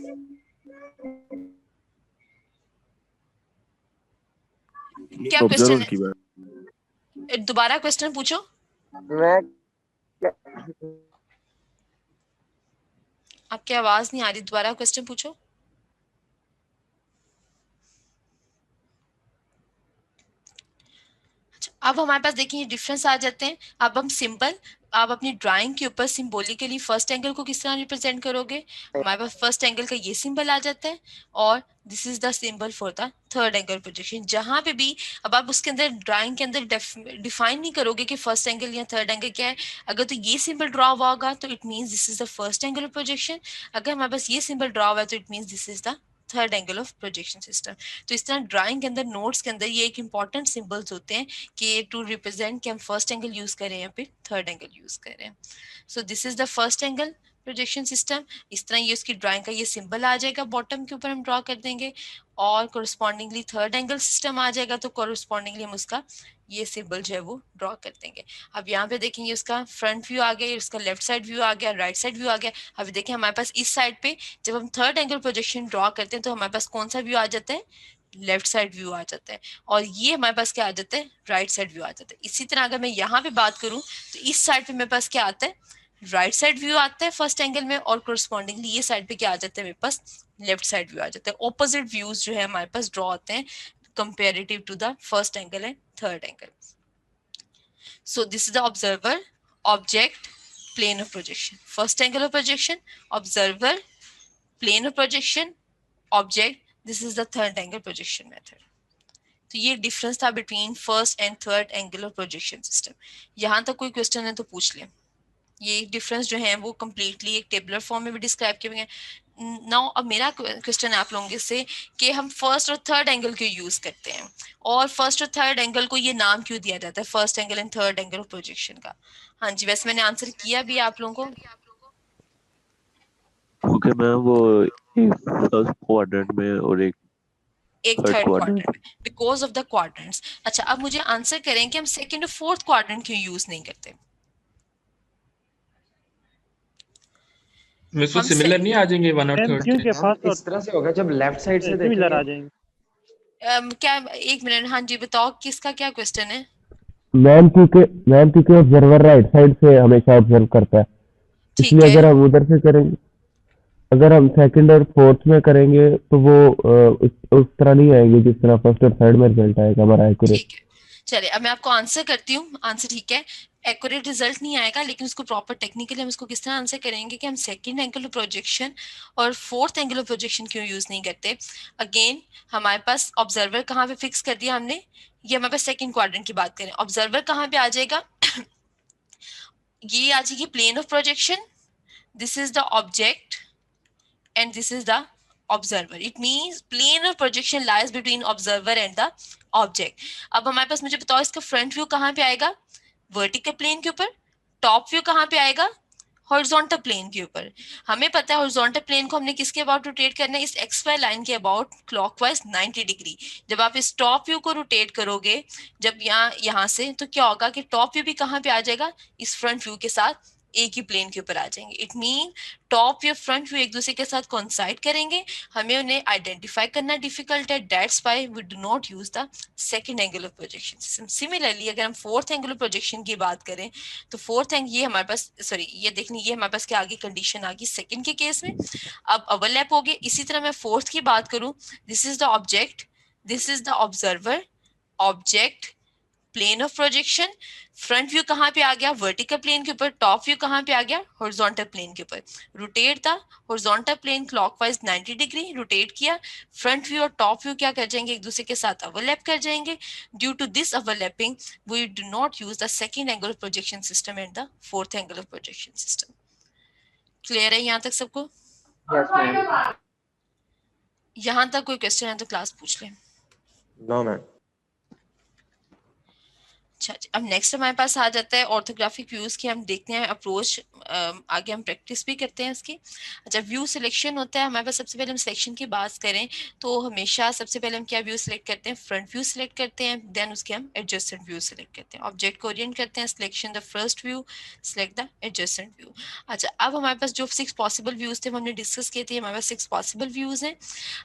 क्या क्वेश्चन है, दोबारा क्वेश्चन पूछो। मैं आपकी आवाज नहीं आ रही, दोबारा क्वेश्चन पूछो। अब हमारे पास देखिए डिफरेंस आ जाते हैं। अब हम सिंपल, आप अपनी ड्राइंग के ऊपर सिंबॉलिकली फर्स्ट एंगल को किस तरह रिप्रेजेंट करोगे, हमारे पास फर्स्ट एंगल का ये सिंबल आ जाता है, और this is the symbol for the third angle projection. जहां पे भी अब आप उसके अंदर ड्राइंग के अंदर डिफाइन नहीं करोगे कि फर्स्ट एंगल या थर्ड एंगल क्या है, अगर तो ये सिंबल ड्रॉ हुआ होगा तो it means this is the first angle projection, अगर हमारे पास ये सिंबल ड्रॉ हुआ है तो it means this is the third angle of projection system. तो इस तरह ड्राइंग के अंदर नोट्स के अंदर ये एक इंपॉर्टेंट सिंबल्स होते हैं कि टू रिप्रेजेंट कि हम फर्स्ट एंगल यूज करें या फिर थर्ड एंगल यूज करें। सो this is the first angle projection system. इस तरह ये उसकी ड्राइंग का ये सिंबल आ जाएगा, बॉटम के ऊपर हम ड्रॉ कर देंगे, और कोरस्पॉन्डिंगली थर्ड एंगल सिस्टम आ जाएगा तो कोरस्पॉन्डिंगली हम उसका ये सिंबल जो है वो ड्रॉ कर देंगे। अब यहाँ पे देखेंगे उसका फ्रंट व्यू आ गया, उसका लेफ्ट साइड व्यू आ गया, राइट साइड व्यू आ गया। अभी देखें हमारे पास इस साइड पे जब हम थर्ड एंगल प्रोजेक्शन ड्रॉ करते हैं तो हमारे पास कौन सा व्यू आ जाता है, लेफ्ट साइड व्यू आ जाता है, और ये हमारे पास क्या आ जाता है, राइट साइड व्यू आ जाता है। इसी तरह अगर मैं यहाँ पे बात करूँ तो इस साइड पे मेरे पास क्या आता है, राइट साइड व्यू आता है फर्स्ट एंगल में, और कोरस्पॉन्डिंगली ये साइड पे क्या आ जाता है, मेरे पास लेफ्ट साइड व्यू आ जाता है। ऑपोजिट व्यूज जो है हमारे पास ड्रॉ होते हैं comparative to the first angle and third angle. So this is the observer, object, plane of projection. First angle of projection, observer, plane of projection, object. This is the third angle projection method. तो ये डिफरेंस था between first and third angle of projection system. यहाँ तक कोई क्वेश्चन है तो पूछ लें। ये डिफरेंस जो है वो कम्प्लीटली एक टेबुलर फॉर्म में भी डिस्क्राइब किए गए। नाउ अब मेरा क्वेश्चन है आप लोगों से कि हम फर्स्ट और थर्ड एंगल क्यों यूज करते हैं, और फर्स्ट और थर्ड एंगल को ये नाम क्यों दिया जाता है, first angle and third angle of projection का। हाँ जी, वैसे मैंने आंसर किया भी आप लोगों को। ओके मैम, वो फर्स्ट क्वाड्रेंट में और एक थर्ड क्वाड्रेंट में, बिकॉज ऑफ द क्वाड्रेंट्स। अच्छा, अब मुझे आंसर करें कि हम सेकंड और फोर्थ क्वाड्रेंट क्यों यूज नहीं करते। मिस वो सिमिलर नहीं आ जाएंगे वन और थर्ड के? इस तरह से होगा जब लेफ्ट साइड से देखेंगे आ जाएंगे। क्या एक मिनट, हाँ जी बताओ किसका क्या क्वेश्चन है। मैम क्योंकि ऑब्जर्वर राइट साइड से हमेशा ऑब्जर्व करता है, इसलिए अगर हम उधर से करेंगे, अगर हम सेकंड और फोर्थ में करेंगे तो वो उस तरह नहीं आएंगे जिस तरह फर्स्ट और थर्ड में रिजल्ट आएगा हमारा एक्यूरेट। चलिए अब मैं आपको आंसर करती हूँ। आंसर ठीक है, एक्यूरेट रिजल्ट नहीं आएगा, लेकिन उसको प्रॉपर टेक्निकली हम इसको किस तरह आंसर करेंगे कि हम सेकंड एंगल ऑफ प्रोजेक्शन और फोर्थ एंगल ऑफ प्रोजेक्शन क्यों यूज नहीं करते। अगेन हमारे पास ऑब्जर्वर कहाँ पे फिक्स कर दिया हमने, ये हमारे पास सेकंड क्वाड्रेंट की बात करें, ऑब्जर्वर कहाँ पे आ जाएगा, ये आ जाएगी plane of projection, this is the object and this is the observer. It means plane of projection lies between observer and the object. अब हमारे पास, मुझे बताओ इसका फ्रंट व्यू कहाँ पे आएगा, वर्टिकल प्लेन के ऊपर, टॉप व्यू कहाँ पे आएगा, हॉरिजॉन्टल प्लेन के ऊपर। हमें पता है हॉरिजॉन्टल प्लेन को हमने किसके अबाउट रोटेट करना है, इस एक्स वाई लाइन के अबाउट क्लॉकवाइज 90 डिग्री। जब आप इस टॉप व्यू को रोटेट करोगे जब यहाँ से, तो क्या होगा कि टॉप व्यू भी कहाँ पे आ जाएगा, इस फ्रंट व्यू के साथ एक ही प्लेन के ऊपर आ जाएंगे। इट मीन टॉप या फ्रंट व्यू एक दूसरे के साथ कोइंसाइड करेंगे, हमें उन्हें आइडेंटिफाई करना डिफिकल्ट है, that's why we do not use the second angle of projection system. Similarly अगर हम फोर्थ एंगल ऑफ प्रोजेक्शन की बात करें तो फोर्थ एंगल ये हमारे पास, सॉरी ये देख लीजिए हमारे पास क्या आगे कंडीशन आ गई सेकंड के केस में, अब ओवरलैप हो गए। इसी तरह मैं फोर्थ की बात करूं, this is the object, this is the observer, object, plane of projection, front view कहाँ पे आ गया, वर्टिकल प्लेन के ऊपर, टॉप व्यू कहाँ पे आ गया, हॉरिजॉन्टल प्लेन के ऊपर। रोटेट था horizontal plane clockwise 90 degree rotate किया, फ्रंट व्यू और टॉप व्यू क्या कर जाएंगे, एक दूसरे के साथ ओवरलैप कर जाएंगे। Due to this overlapping we do not use the second angle of projection system and the fourth angle of projection system. Clear है यहाँ तक सबको? Yes ma'am. यहाँ तक कोई क्वेश्चन है तो क्लास पूछ लें। No ma'am. अच्छा अब नेक्स्ट हमारे पास आ जाता है ऑर्थोग्राफिक व्यूज की, हम देखते हैं अप्रोच, आगे हम प्रैक्टिस भी करते हैं इसकी। अच्छा व्यू सिलेक्शन होता है हमारे पास, सबसे पहले हम सिलेक्शन की बात करें तो हमेशा सबसे पहले हम क्या व्यू सिलेक्ट करते हैं, फ्रंट व्यू सिलेक्ट करते हैं, देन उसके हम एडजेसेंट व्यू सिलेक्ट करते हैं। ऑब्जेक्ट को ओरिएंट करते हैं, selection the first view, select the adjacent view. अच्छा अब हमारे पास जो 6 पॉसिबल व्यूज थे वो हमने डिस्कस किए थे, हमारे पास 6 पॉसिबल व्यूज हैं।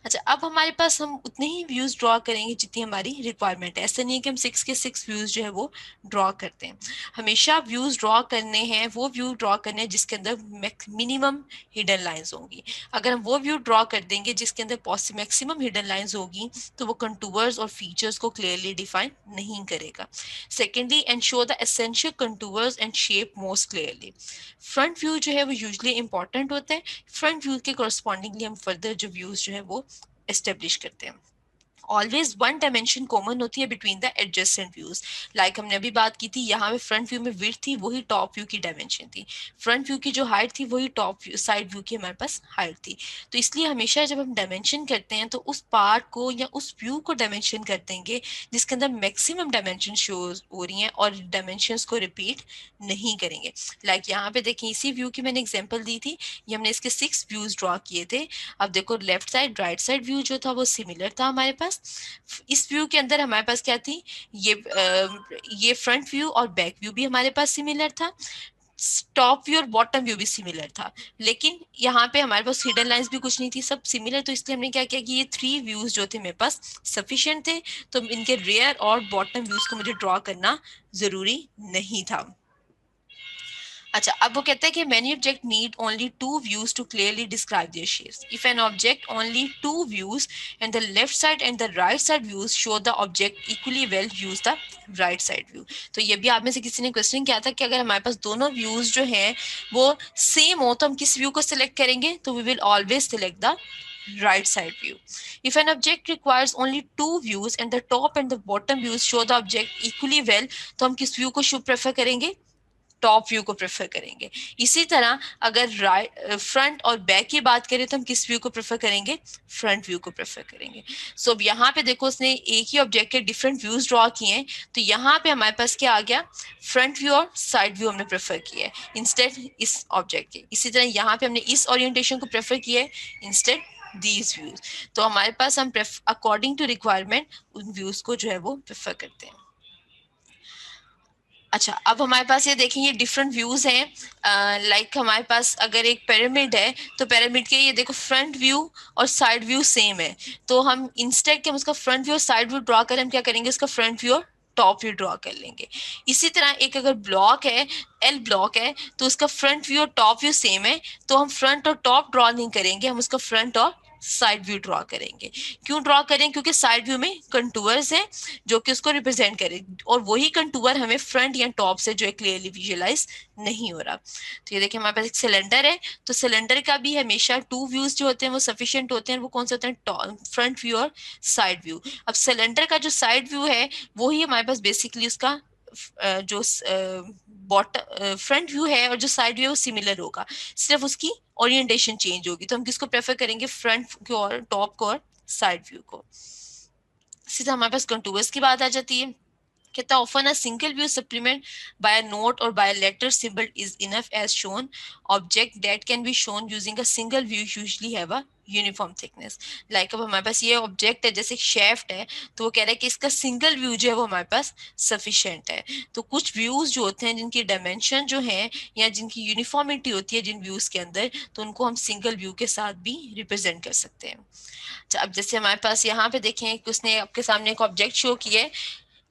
अच्छा अब हमारे पास हम उतने ही व्यूज ड्रॉ करेंगे जितनी हमारी रिक्वायरमेंट है, ऐसा नहीं है कि हम 6 के 6 व्यूज जो है वो ड्रॉ करते हैं। हमेशा व्यूज ड्रॉ करने हैं, वो व्यू ड्रॉ करने हैं जिसके अंदर मिनिमम हिडन लाइंस होंगी। अगर हम वो व्यू ड्रॉ कर देंगे जिसके अंदर मैक्सिमम हिडन लाइंस होगी तो वो कंटूर्स और फीचर्स को क्लियरली डिफाइन नहीं करेगा। Secondly ensure the essential contours and shape most clearly. Front view जो है वो यूजुअली इंपॉर्टेंट होते हैं, फ्रंट व्यू के कॉरस्पॉन्डिंगली हम फर्दर जो व्यूज जो है वो एस्टेब्लिश करते हैं। ऑलवेज वन डायमेंशन कॉमन होती है between the adjacent views. Like हमने अभी बात की थी, यहाँ पे फ्रंट व्यू में विड्थ थी वही टॉप व्यू की डायमेंशन थी, फ्रंट व्यू की जो हाइट थी वही टॉप व्यू साइड व्यू की हमारे पास हाइट थी। तो इसलिए हमेशा जब हम डायमेंशन करते हैं तो उस पार्ट को या उस व्यू को डायमेंशन कर देंगे जिसके अंदर मैक्सिमम डायमेंशन शो हो रही हैं और डायमेंशन को रिपीट नहीं करेंगे। लाइक यहाँ पे देखिए इसी व्यू की मैंने एग्जाम्पल दी थी, ये हमने इसके 6 व्यूज ड्रॉ किए थे। अब देखो left side right side view जो था वो सिमिलर था हमारे पास। इस व्यू के अंदर हमारे पास क्या थी, ये फ्रंट व्यू और बैक व्यू भी हमारे पास सिमिलर था, टॉप व्यू और बॉटम व्यू भी सिमिलर था, लेकिन यहाँ पे हमारे पास हिडन लाइंस भी कुछ नहीं थी, सब सिमिलर। तो इसलिए हमने क्या किया कि ये 3 व्यूज जो थे मेरे पास सफिशिएंट थे, तो इनके रेयर और बॉटम व्यूज को मुझे ड्रॉ करना जरूरी नहीं था। अच्छा अब वो कहता है कि many object need only 2 views to clearly describe their shapes. If an object only 2 views and the left side and the right side views show the object equally well, use the right side view. तो ये भी आप में से किसी ने क्वेश्चन किया था कि अगर हमारे पास दोनों व्यूज जो हैं वो सेम हो तो हम किस व्यू को सिलेक्ट करेंगे, तो we will always select the right side view. If an object requires only 2 views and the top and the bottom views show the object equally well, तो हम किस व्यू को प्रेफर करेंगे, टॉप व्यू को प्रेफर करेंगे। इसी तरह अगर फ्रंट और बैक की बात करें तो हम किस व्यू को प्रेफर करेंगे, फ्रंट व्यू को प्रेफर करेंगे। सो अब यहाँ पे देखो उसने एक ही ऑब्जेक्ट के डिफरेंट व्यूज ड्रॉ किए हैं, तो यहाँ पे हमारे पास क्या आ गया, फ्रंट व्यू और साइड व्यू हमने प्रेफर किया है इंस्टेड इस ऑब्जेक्ट के। इसी तरह यहाँ पे हमने इस ओरिएंटेशन को प्रेफर किया है इंस्टेड दीज व्यूज। तो हमारे पास हम अकॉर्डिंग टू रिक्वायरमेंट उन व्यूज को जो है वो प्रेफर करते हैं। अच्छा अब हमारे पास ये देखें ये डिफरेंट व्यूज हैं। लाइक हमारे पास अगर एक पिरामिड है तो पिरामिड के ये देखो फ्रंट व्यू और साइड व्यू सेम है, तो हम इंस्टेड के हम उसका फ्रंट व्यू और साइड व्यू ड्रॉ करें, हम क्या करेंगे उसका फ्रंट व्यू और टॉप व्यू ड्रॉ कर लेंगे। इसी तरह एक अगर ब्लॉक है, एल ब्लॉक है, तो उसका फ्रंट व्यू और टॉप व्यू सेम है, तो हम फ्रंट और टॉप ड्रॉ नहीं करेंगे, हम उसका फ्रंट और साइड व्यू ड्रॉ करेंगे। क्यों ड्रॉ करें, क्योंकि साइड व्यू में कंटूर्स हैं जो कि उसको रिप्रेजेंट करें और वही कंटूर हमें फ्रंट या टॉप से जो है क्लियरली विजुअलाइज नहीं हो रहा। तो ये देखिए हमारे पास एक सिलेंडर है, तो सिलेंडर का भी हमेशा 2 व्यूज जो होते हैं वो सफिशिएंट होते हैं, वो कौन से होते हैं, फ्रंट व्यू और साइड व्यू। अब सिलेंडर का जो साइड व्यू है वही हमारे पास बेसिकली उसका जो बॉटम फ्रंट व्यू है और जो साइड व्यू है वो सिमिलर होगा, सिर्फ उसकी ओरिएंटेशन चेंज होगी। तो हम किसको प्रेफर करेंगे, फ्रंट को और टॉप को और साइड व्यू को। सीधा हमारे पास कंटूर्स की बात आ जाती है। कहता often a single view supplement by a note or by a letter symbol is enough as shown. Object that can be shown using a single view usually have a uniform thickness. Like अब हमारे पास ये ऑब्जेक्ट है जैसे शेफ्ट है, तो वो कह रहा है कि इसका सिंगल व्यू जो है वो हमारे पास सफिशिएंट है. तो कुछ व्यूज जो होते हैं जिनकी डायमेंशन जो है या जिनकी यूनिफॉर्मिटी होती है जिन व्यूज के अंदर, तो उनको हम सिंगल व्यू के साथ भी रिप्रेजेंट कर सकते हैं. अब जैसे हमारे पास यहाँ पे देखें कि उसने आपके सामने एक ऑब्जेक्ट शो किया है.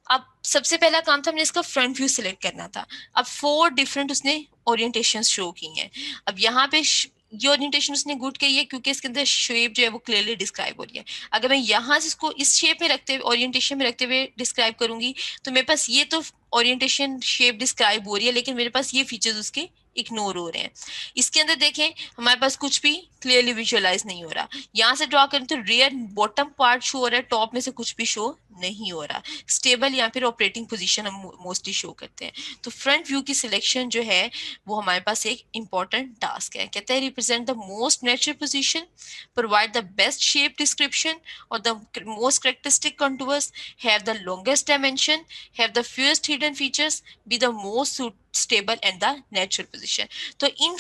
अब सबसे पहला काम था हमने इसका फ्रंट व्यू सिलेक्ट करना था. अब 4 डिफरेंट उसने ओरिएंटेशन शो की हैं. अब यहाँ पे ये ओरिएंटेशन उसने गुड की है क्योंकि इसके अंदर शेप जो है वो क्लियरली डिस्क्राइब हो रही है. अगर मैं यहाँ से इसको इस शेप में रखते हुए ओरिएंटेशन में रखते हुए डिस्क्राइब करूंगी तो मेरे पास ये तो ओरिएंटेशन शेप डिस्क्राइब हो रही है, लेकिन मेरे पास ये फीचर्स उसके इग्नोर हो रहे हैं. इसके अंदर देखें हमारे पास कुछ भी क्लियरली विजुअलाइज नहीं हो रहा. यहाँ से ड्रॉ करें तो रियर बॉटम पार्ट शो हो रहा है, टॉप में से कुछ भी शो नहीं हो रहा. स्टेबल या फिर ऑपरेटिंग पोजीशन हम मोस्टली शो करते हैं. तो फ्रंट व्यू की सिलेक्शन जो है वो हमारे पास एक इंपॉर्टेंट टास्क है. कहते हैं represent the most natural position, provide the best shape description और the most characteristic contours, have the longest dimension, have the fewest hidden features, be the most stable and the natural position. तो इन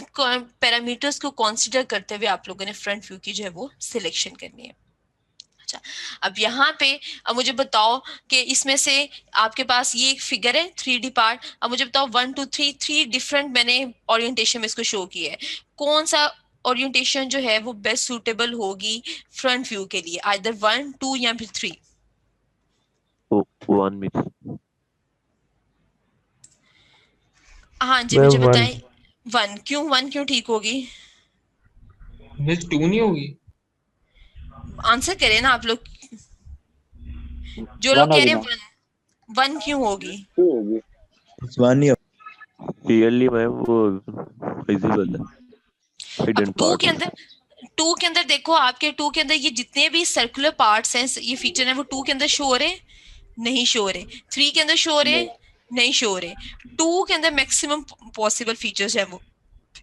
पैरामीटर्स को कंसीडर करते हुए आप लोगों ने फ्रंट व्यू की जो है वो सिलेक्शन करनी है. अच्छा, अब यहाँ पे अब मुझे बताओ कि इसमें से आपके पास ये एक फिगर है 3D पार्ट. अब मुझे बताओ 1 2 3 डिफरेंट मैंने ओरिएंटेशन में इसको शो किया है. कौन सा ओरिएंटेशन जो है वो बेस्ट सूटेबल होगी फ्रंट व्यू के लिए, आइदर 1 2 या फिर 3? 1 में. हाँ जी मुझे बताएं 1 क्यों, 1 क्यों ठीक होगी? मिस 2 नहीं होगी? आंसर करें ना आप लोग. जो लोग कह रहे हैं 1 क्यों होगी? 1 नहीं रियली मैम वो विजिबल है. हिडन पार्ट 2 के अंदर देखो, आपके 2 के अंदर ये जितने भी सर्कुलर पार्ट्स हैं ये फीचर है वो 2 के अंदर शो हो रहे हैं? नहीं शो हो रहे. 3 के अंदर शो हो रहे हैं? नहीं शो हो रहे. 2 के अंदर मैक्सिमम पॉसिबल फीचर्स है वो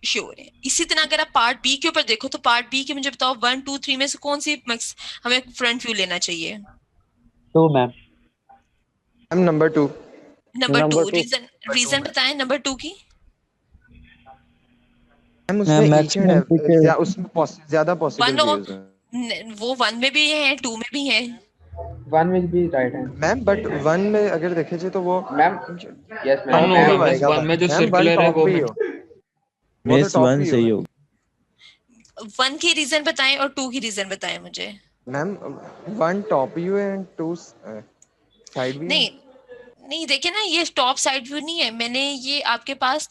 शो हो रहे हैं. इसी तरह अगर आप पार्ट बी के ऊपर देखो तो पार्ट बी के मुझे बताओ 1 2 3 में से कौन सी हमें फ्रंट व्यू लेना चाहिए? 2 मैम. नंबर 2. नंबर 2 रीजन बताएं नंबर 2 की. मैम उसमें ज्यादा पॉसिबल है. वो 1 में भी है 2 में भी है. 1 में भी राइट है मैम, बट 1 में अगर देखे जाए तो वो मैम यस मैम 1 में जो सर्कुलर है वो मिस 1 सही हो. 1 की रीजन बताएं और 2 की रीजन बताएं मुझे. मैम 1 टॉप व्यू है एंड 2 साइड व्यू. नहीं देखिए ना, ये टॉप साइड व्यू नहीं है. मैंने ये आपके पास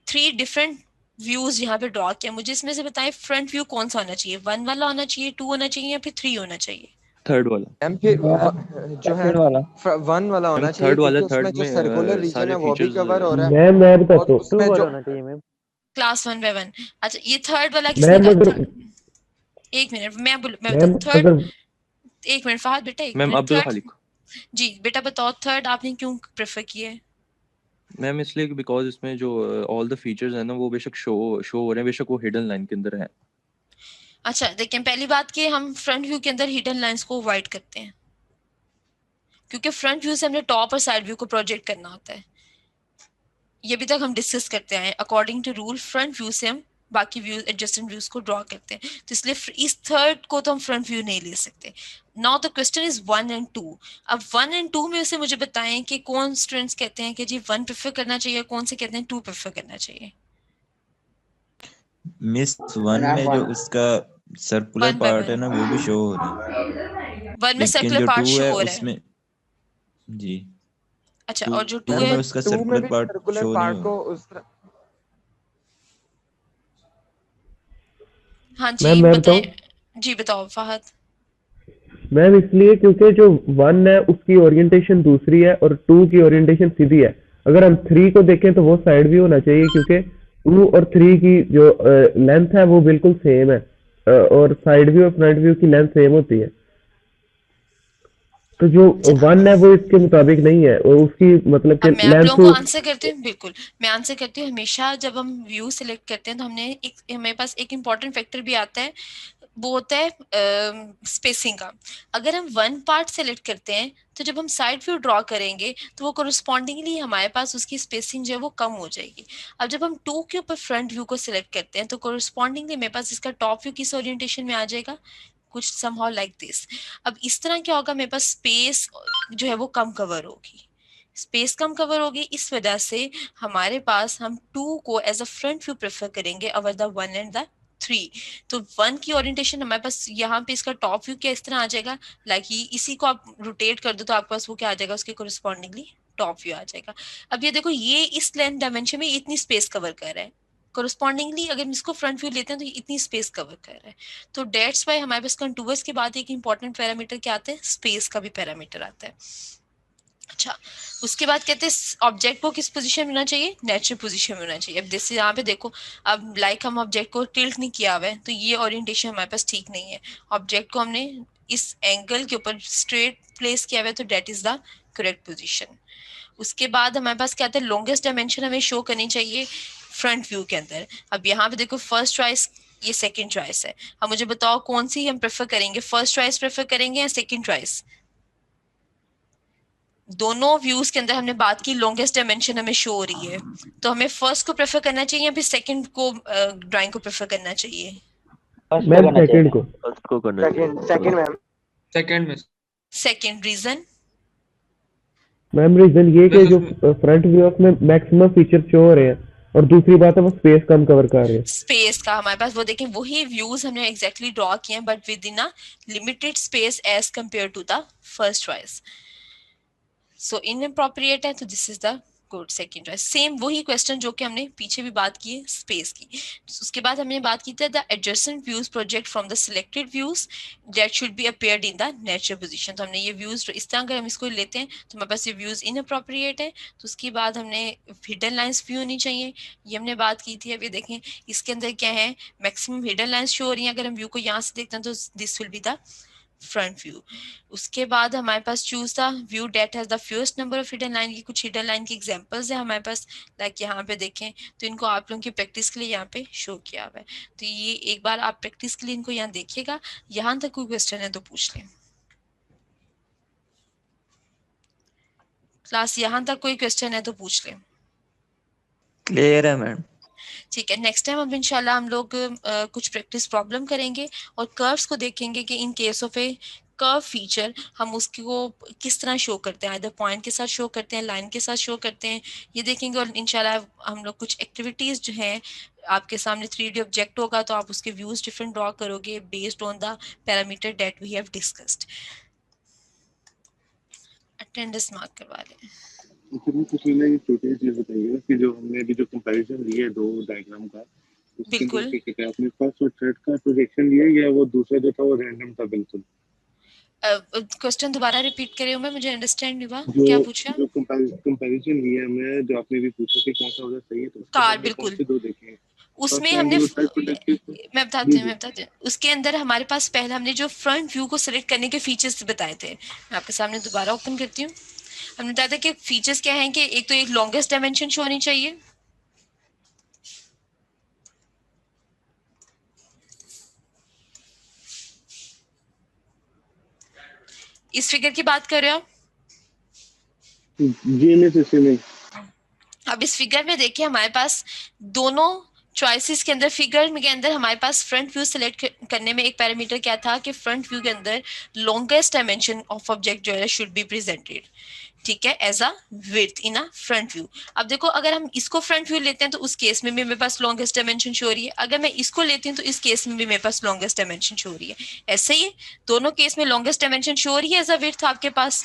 3 डिफरेंट व्यूज यहाँ पे ड्रॉ किया. मुझे इसमें से बताएं फ्रंट व्यू कौन सा होना चाहिए? 1 वाला होना चाहिए, 2 होना चाहिए या फिर 3 होना चाहिए? थर्ड वाला. मैम फिर जो है 1 वाला होना चाहिए. थर्ड वाला, थर्ड में जो सर्कुलर रीजन है वो भी कवर हो रहा है. मैं बताता हूं 2 वाला होना चाहिए मैम. Class 1 bye 1. अच्छा ये थर्ड वाला किसने कहा? एक मिनट मैं थर्ड. एक मिनट फहद बेटा, एक मैम अब्दुल खालिक जी बेटा बताओ थर्ड आपने क्यों प्रेफर किया है? मैम इसलिए बिकॉज इसमें जो ऑल द फीचर्स हैं ना वो बेशक शो हो रहे हैं, बेशक वो हिडन लाइन के अंदर है. अच्छा देखिए, पहली बात कि हम फ्रंट व्यू के अंदर हिडन लाइंस को अवॉइड करते हैं क्योंकि फ्रंट व्यू से हमने टॉप और साइड व्यू को प्रोजेक्ट करना होता है. ये भी तक हम डिस्कस करते आए. According to rule front view से हम बाकी व्यूज एडजेसेंट व्यूज को ड्रॉ करते हैं, तो इसलिए इस थर्ड को तो हम फ्रंट व्यू नहीं ले सकते. Now the question is 1 and 2. अब 1 and 2 में से मुझे बताएं कि कौन स्टूडेंट्स कहते हैं कि जी 1 प्रेफर करना चाहिए, कौन से कहते हैं 2 प्रेफर करना चाहिए? मिस 1 में जो उसका सर्कुलर पार्ट है ना वो भी शो हो रहा है. 1 में सर्कुलर पार्ट शो हो रहा है उसमें जी. अच्छा और जो 2 है उसका सर्कुलर पार्ट शो नहीं हो रहा. हाँ जी बताएं. जी बताओ फहद. मैम इसलिए क्योंकि जो 1 है उसकी ओरिएंटेशन दूसरी है और 2 की ओरिएंटेशन सीधी है. अगर हम 3 को देखें तो वो साइड व्यू होना चाहिए क्योंकि 2 और 3 की जो लेंथ है वो बिल्कुल सेम है और साइड व्यू और फ्रंट व्यू की लेंथ सेम होती है. तो जो 1 है वो इसके मुताबिक नहीं है और उसकी मतलब कि मैं आप लोगों को आंसर करती हूँ. बिल्कुल मैं आंसर करती हूँ. हमेशा जब हम व्यू सिलेक्ट करते हैं तो हमें पास एक इम्पॉर्टेंट फैक्टर भी आता है वो होता है स्पेसिंग का। अगर हम वन पार्ट सेलेक्ट करते हैं तो जब हम साइड व्यू ड्रॉ करेंगे तो वो कोरस्पॉन्डिंगली हमारे पास उसकी स्पेसिंग जो है वो कम हो जाएगी। अब जब हम 2 के ऊपर फ्रंट व्यू को सिलेक्ट करते हैं तो कोरस्पॉन्डिंगली मेरे पास इसका टॉप व्यू किस ओरिएंटेशन में आ जाएगा, कुछ समहाउ लाइक दिस। अब इस तरह क्या होगा, मेरे पास स्पेस जो है वो कम कवर होगी, स्पेस कम कवर होगी, इस वजह से हमारे पास हम 2 को as a front view prefer करेंगे ओवर द 1 एंड द 3। तो 1 की ओरिएंटेशन हमारे पास यहाँ पे इसका टॉप व्यू क्या इस तरह आ जाएगा, लाइक इसी को आप रोटेट कर दो तो आपके पास वो क्या आ जाएगा, उसके कोरिस्पॉन्डिंगली टॉप व्यू आ जाएगा। अब ये देखो, ये इस लेंथ डायमेंशन में इतनी स्पेस कवर कर रहा है, कोरिस्पॉन्डिंगली अगर हम इसको फ्रंट व्यू लेते हैं तो ये इतनी स्पेस कवर कर रहा है। तो डेट्स वाई हमारे पास कंटूवर्स के बाद एक इंपॉर्टेंट पैरामीटर क्या आता है, स्पेस का भी पैरामीटर आता है। अच्छा, उसके बाद कहते हैं ऑब्जेक्ट को किस पोजीशन में होना चाहिए, नेचुरल पोजीशन में होना चाहिए। अब जैसे यहाँ पे देखो, अब लाइक हम ऑब्जेक्ट को टिल्ट नहीं किया हुआ है तो ये ओरिएंटेशन हमारे पास ठीक नहीं है। ऑब्जेक्ट को हमने इस एंगल के ऊपर स्ट्रेट प्लेस किया हुआ है तो that is the correct position. उसके बाद हमारे पास क्या आता है, लॉन्गेस्ट डायमेंशन हमें शो करनी चाहिए फ्रंट व्यू के अंदर। अब यहाँ पे देखो फर्स्ट चॉइस, ये सेकंड चॉइस है। अब मुझे बताओ कौन सी हम प्रेफर करेंगे, फर्स्ट चॉइस प्रेफर करेंगे या सेकंड चॉइस। दोनों व्यूज के अंदर हमने बात की लॉन्गेस्ट डायमेंशन हमें शो हो रही है, तो हमें फर्स्ट को प्रेफर करना चाहिए या फिर सेकंड को ड्राइंग को प्रेफर करना चाहिए। मैम सेकंड को। Second ma'am. सेकंड में। सेकंड रीजन मैम रीजन ये कि जो फ्रंट व्यू में मैक्सिमम फीचर शो हो रहे हैं और दूसरी बात है वो स्पेस कम कवर कर रहे हैं। स्पेस का हमारे पास वो देखें वही व्यूज हमने एग्जैक्टली ड्रॉ किए हैं but within a limited space as compare to the first choice. So inappropriate है तो this is the good second choice. Same वही क्वेश्चन जो कि हमने पीछे भी बात की है स्पेस की। उसके बाद हमने बात की थी the adjacent views project from the selected views that should be appeared in the natural position. तो हमने ये व्यूज इस तरह अगर हम इसको लेते हैं तो हमारे पास ये व्यूज इनअप्रोप्रिएट है। तो उसके बाद हमने हिडन लाइंस व्यू होनी चाहिए, ये हमने बात की थी। अब ये देखें इसके अंदर क्या है, मैक्सिमम हिडन लाइंस शो हो रही हैं। अगर हम व्यू को यहाँ से देखते हैं तो this will be the front view. उसके बाद हमारे पास choose the view that has the fewest number of hidden line की कुछ हिडन लाइन की एग्जांपल्स है हमारे पास, लाइक यहाँ पे देखें तो इनको आप लोगों की प्रैक्टिस के लिए यहाँ पे शो किया हुआ है। तो ये एक बार आप प्रैक्टिस के लिए इनको यहाँ देखिएगा। यहाँ तक कोई क्वेश्चन है तो पूछ लें क्लास, यहाँ तक कोई क्वेश्चन है तो पूछ लें। क्लियर है मैम। ठीक है, नेक्स्ट टाइम अब इंशाल्लाह हम लोग कुछ प्रैक्टिस प्रॉब्लम करेंगे और कर्व्स को देखेंगे कि in case of A curve feature हम उसको किस तरह शो करते हैं, इधर पॉइंट के साथ शो करते हैं, लाइन के साथ शो करते हैं, ये देखेंगे। और इंशाल्लाह हम लोग कुछ एक्टिविटीज जो हैं, आपके सामने 3D ऑब्जेक्ट होगा तो आप उसके व्यूज डिफरेंट ड्रॉ करोगे based on the parameter that we have discussed. Attendance mark करवा लें। इसमें एक छोटी चीज बताइए कि जो हमने अभी जो कंपैरिजन लिया है दो डायग्राम का, बिल्कुल आपने फर्स्ट और थर्ड का प्रोजेक्शन लिया या वो दूसरा जो था वो रैंडम था बिल्कुल? क्वेश्चन दोबारा रिपीट करे मैं, मुझे अंडरस्टैंड नहीं हुआ क्या पूछा। जो कंपैरिजन लिया मैं, जो आपने भी पूछा कि कौन सा वाला सही है, तो कार बिल्कुल दो देखे उसमें हमने मैं बताती हूँ उसके अंदर हमारे पास पहले हमने जो फ्रंट व्यू को सिलेक्ट करने के फीचर्स बताए थे, मैं आपके सामने दोबारा ओपन करती हूँ। हमने बताया था कि फीचर्स क्या हैं कि एक तो एक लॉन्गेस्ट डायमेंशन शो होनी चाहिए, इस फिगर की बात कर रहे हो जी? अब इस फिगर में देखिए हमारे पास दोनों चॉइसेस के अंदर, फिगर के अंदर हमारे पास फ्रंट व्यू सेलेक्ट करने में एक पैरामीटर क्या था कि फ्रंट व्यू के अंदर लॉन्गेस्ट डायमेंशन ऑफ ऑब्जेक्ट जो है शुड बी प्रेजेंटेड, ठीक है, as a width in a front view. अब देखो अगर हम इसको फ्रंट व्यू लेते हैं तो उस केस में भी मेरे पास लॉन्गेस्ट डायमेंशन शो हो रही है, अगर मैं इसको लेती हूँ तो इस केस में भी मेरे पास लॉन्गेस्ट डायमेंशन शो हो रही है। ऐसे ही दोनों केस में लॉन्गेस्ट डायमेंशन शो हो रही है एज अ विड्थ आपके पास।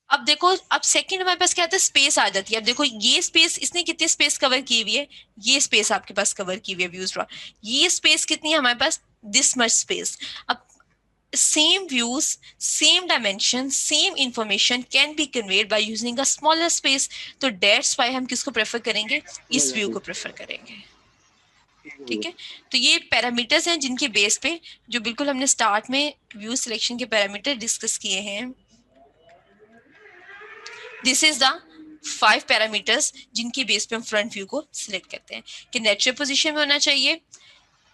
अब देखो अब सेकंड हमारे पास क्या आता है, स्पेस आ जाती है। अब देखो ये स्पेस इसने कितनी स्पेस कवर की हुई है, ये स्पेस आपके पास कवर की हुई है व्यूज ड्रॉ, ये स्पेस कितनी है हमारे पास, दिस मच स्पेस। अब same views, same dimension, same information can be conveyed by using a smaller space. तो that's why हम किसको प्रेफर करेंगे, इस व्यू को प्रेफर करेंगे, ठीक है। तो ये पैरामीटर्स हैं जिनके बेस पे जो बिल्कुल हमने स्टार्ट में व्यू सिलेक्शन के पैरामीटर डिस्कस किए हैं। दिस इज द 5 पैरामीटर्स जिनके बेस पे हम फ्रंट व्यू को सिलेक्ट करते हैं कि नेचुरल पोजीशन में होना चाहिए,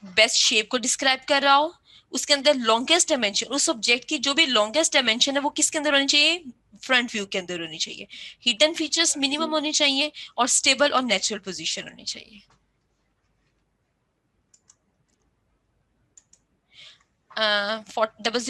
बेस्ट शेप को डिस्क्राइब कर रहा हो, उसके अंदर लॉन्गेस्ट डायमेंशन, उस ऑब्जेक्ट की जो भी लॉन्गेस्ट डायमेंशन है वो किसके अंदर होनी चाहिए, फ्रंट व्यू के अंदर होनी चाहिए। हिडन फीचर्स मिनिमम होने चाहिए और स्टेबल और नेचुरल पोजीशन होनी चाहिए। 00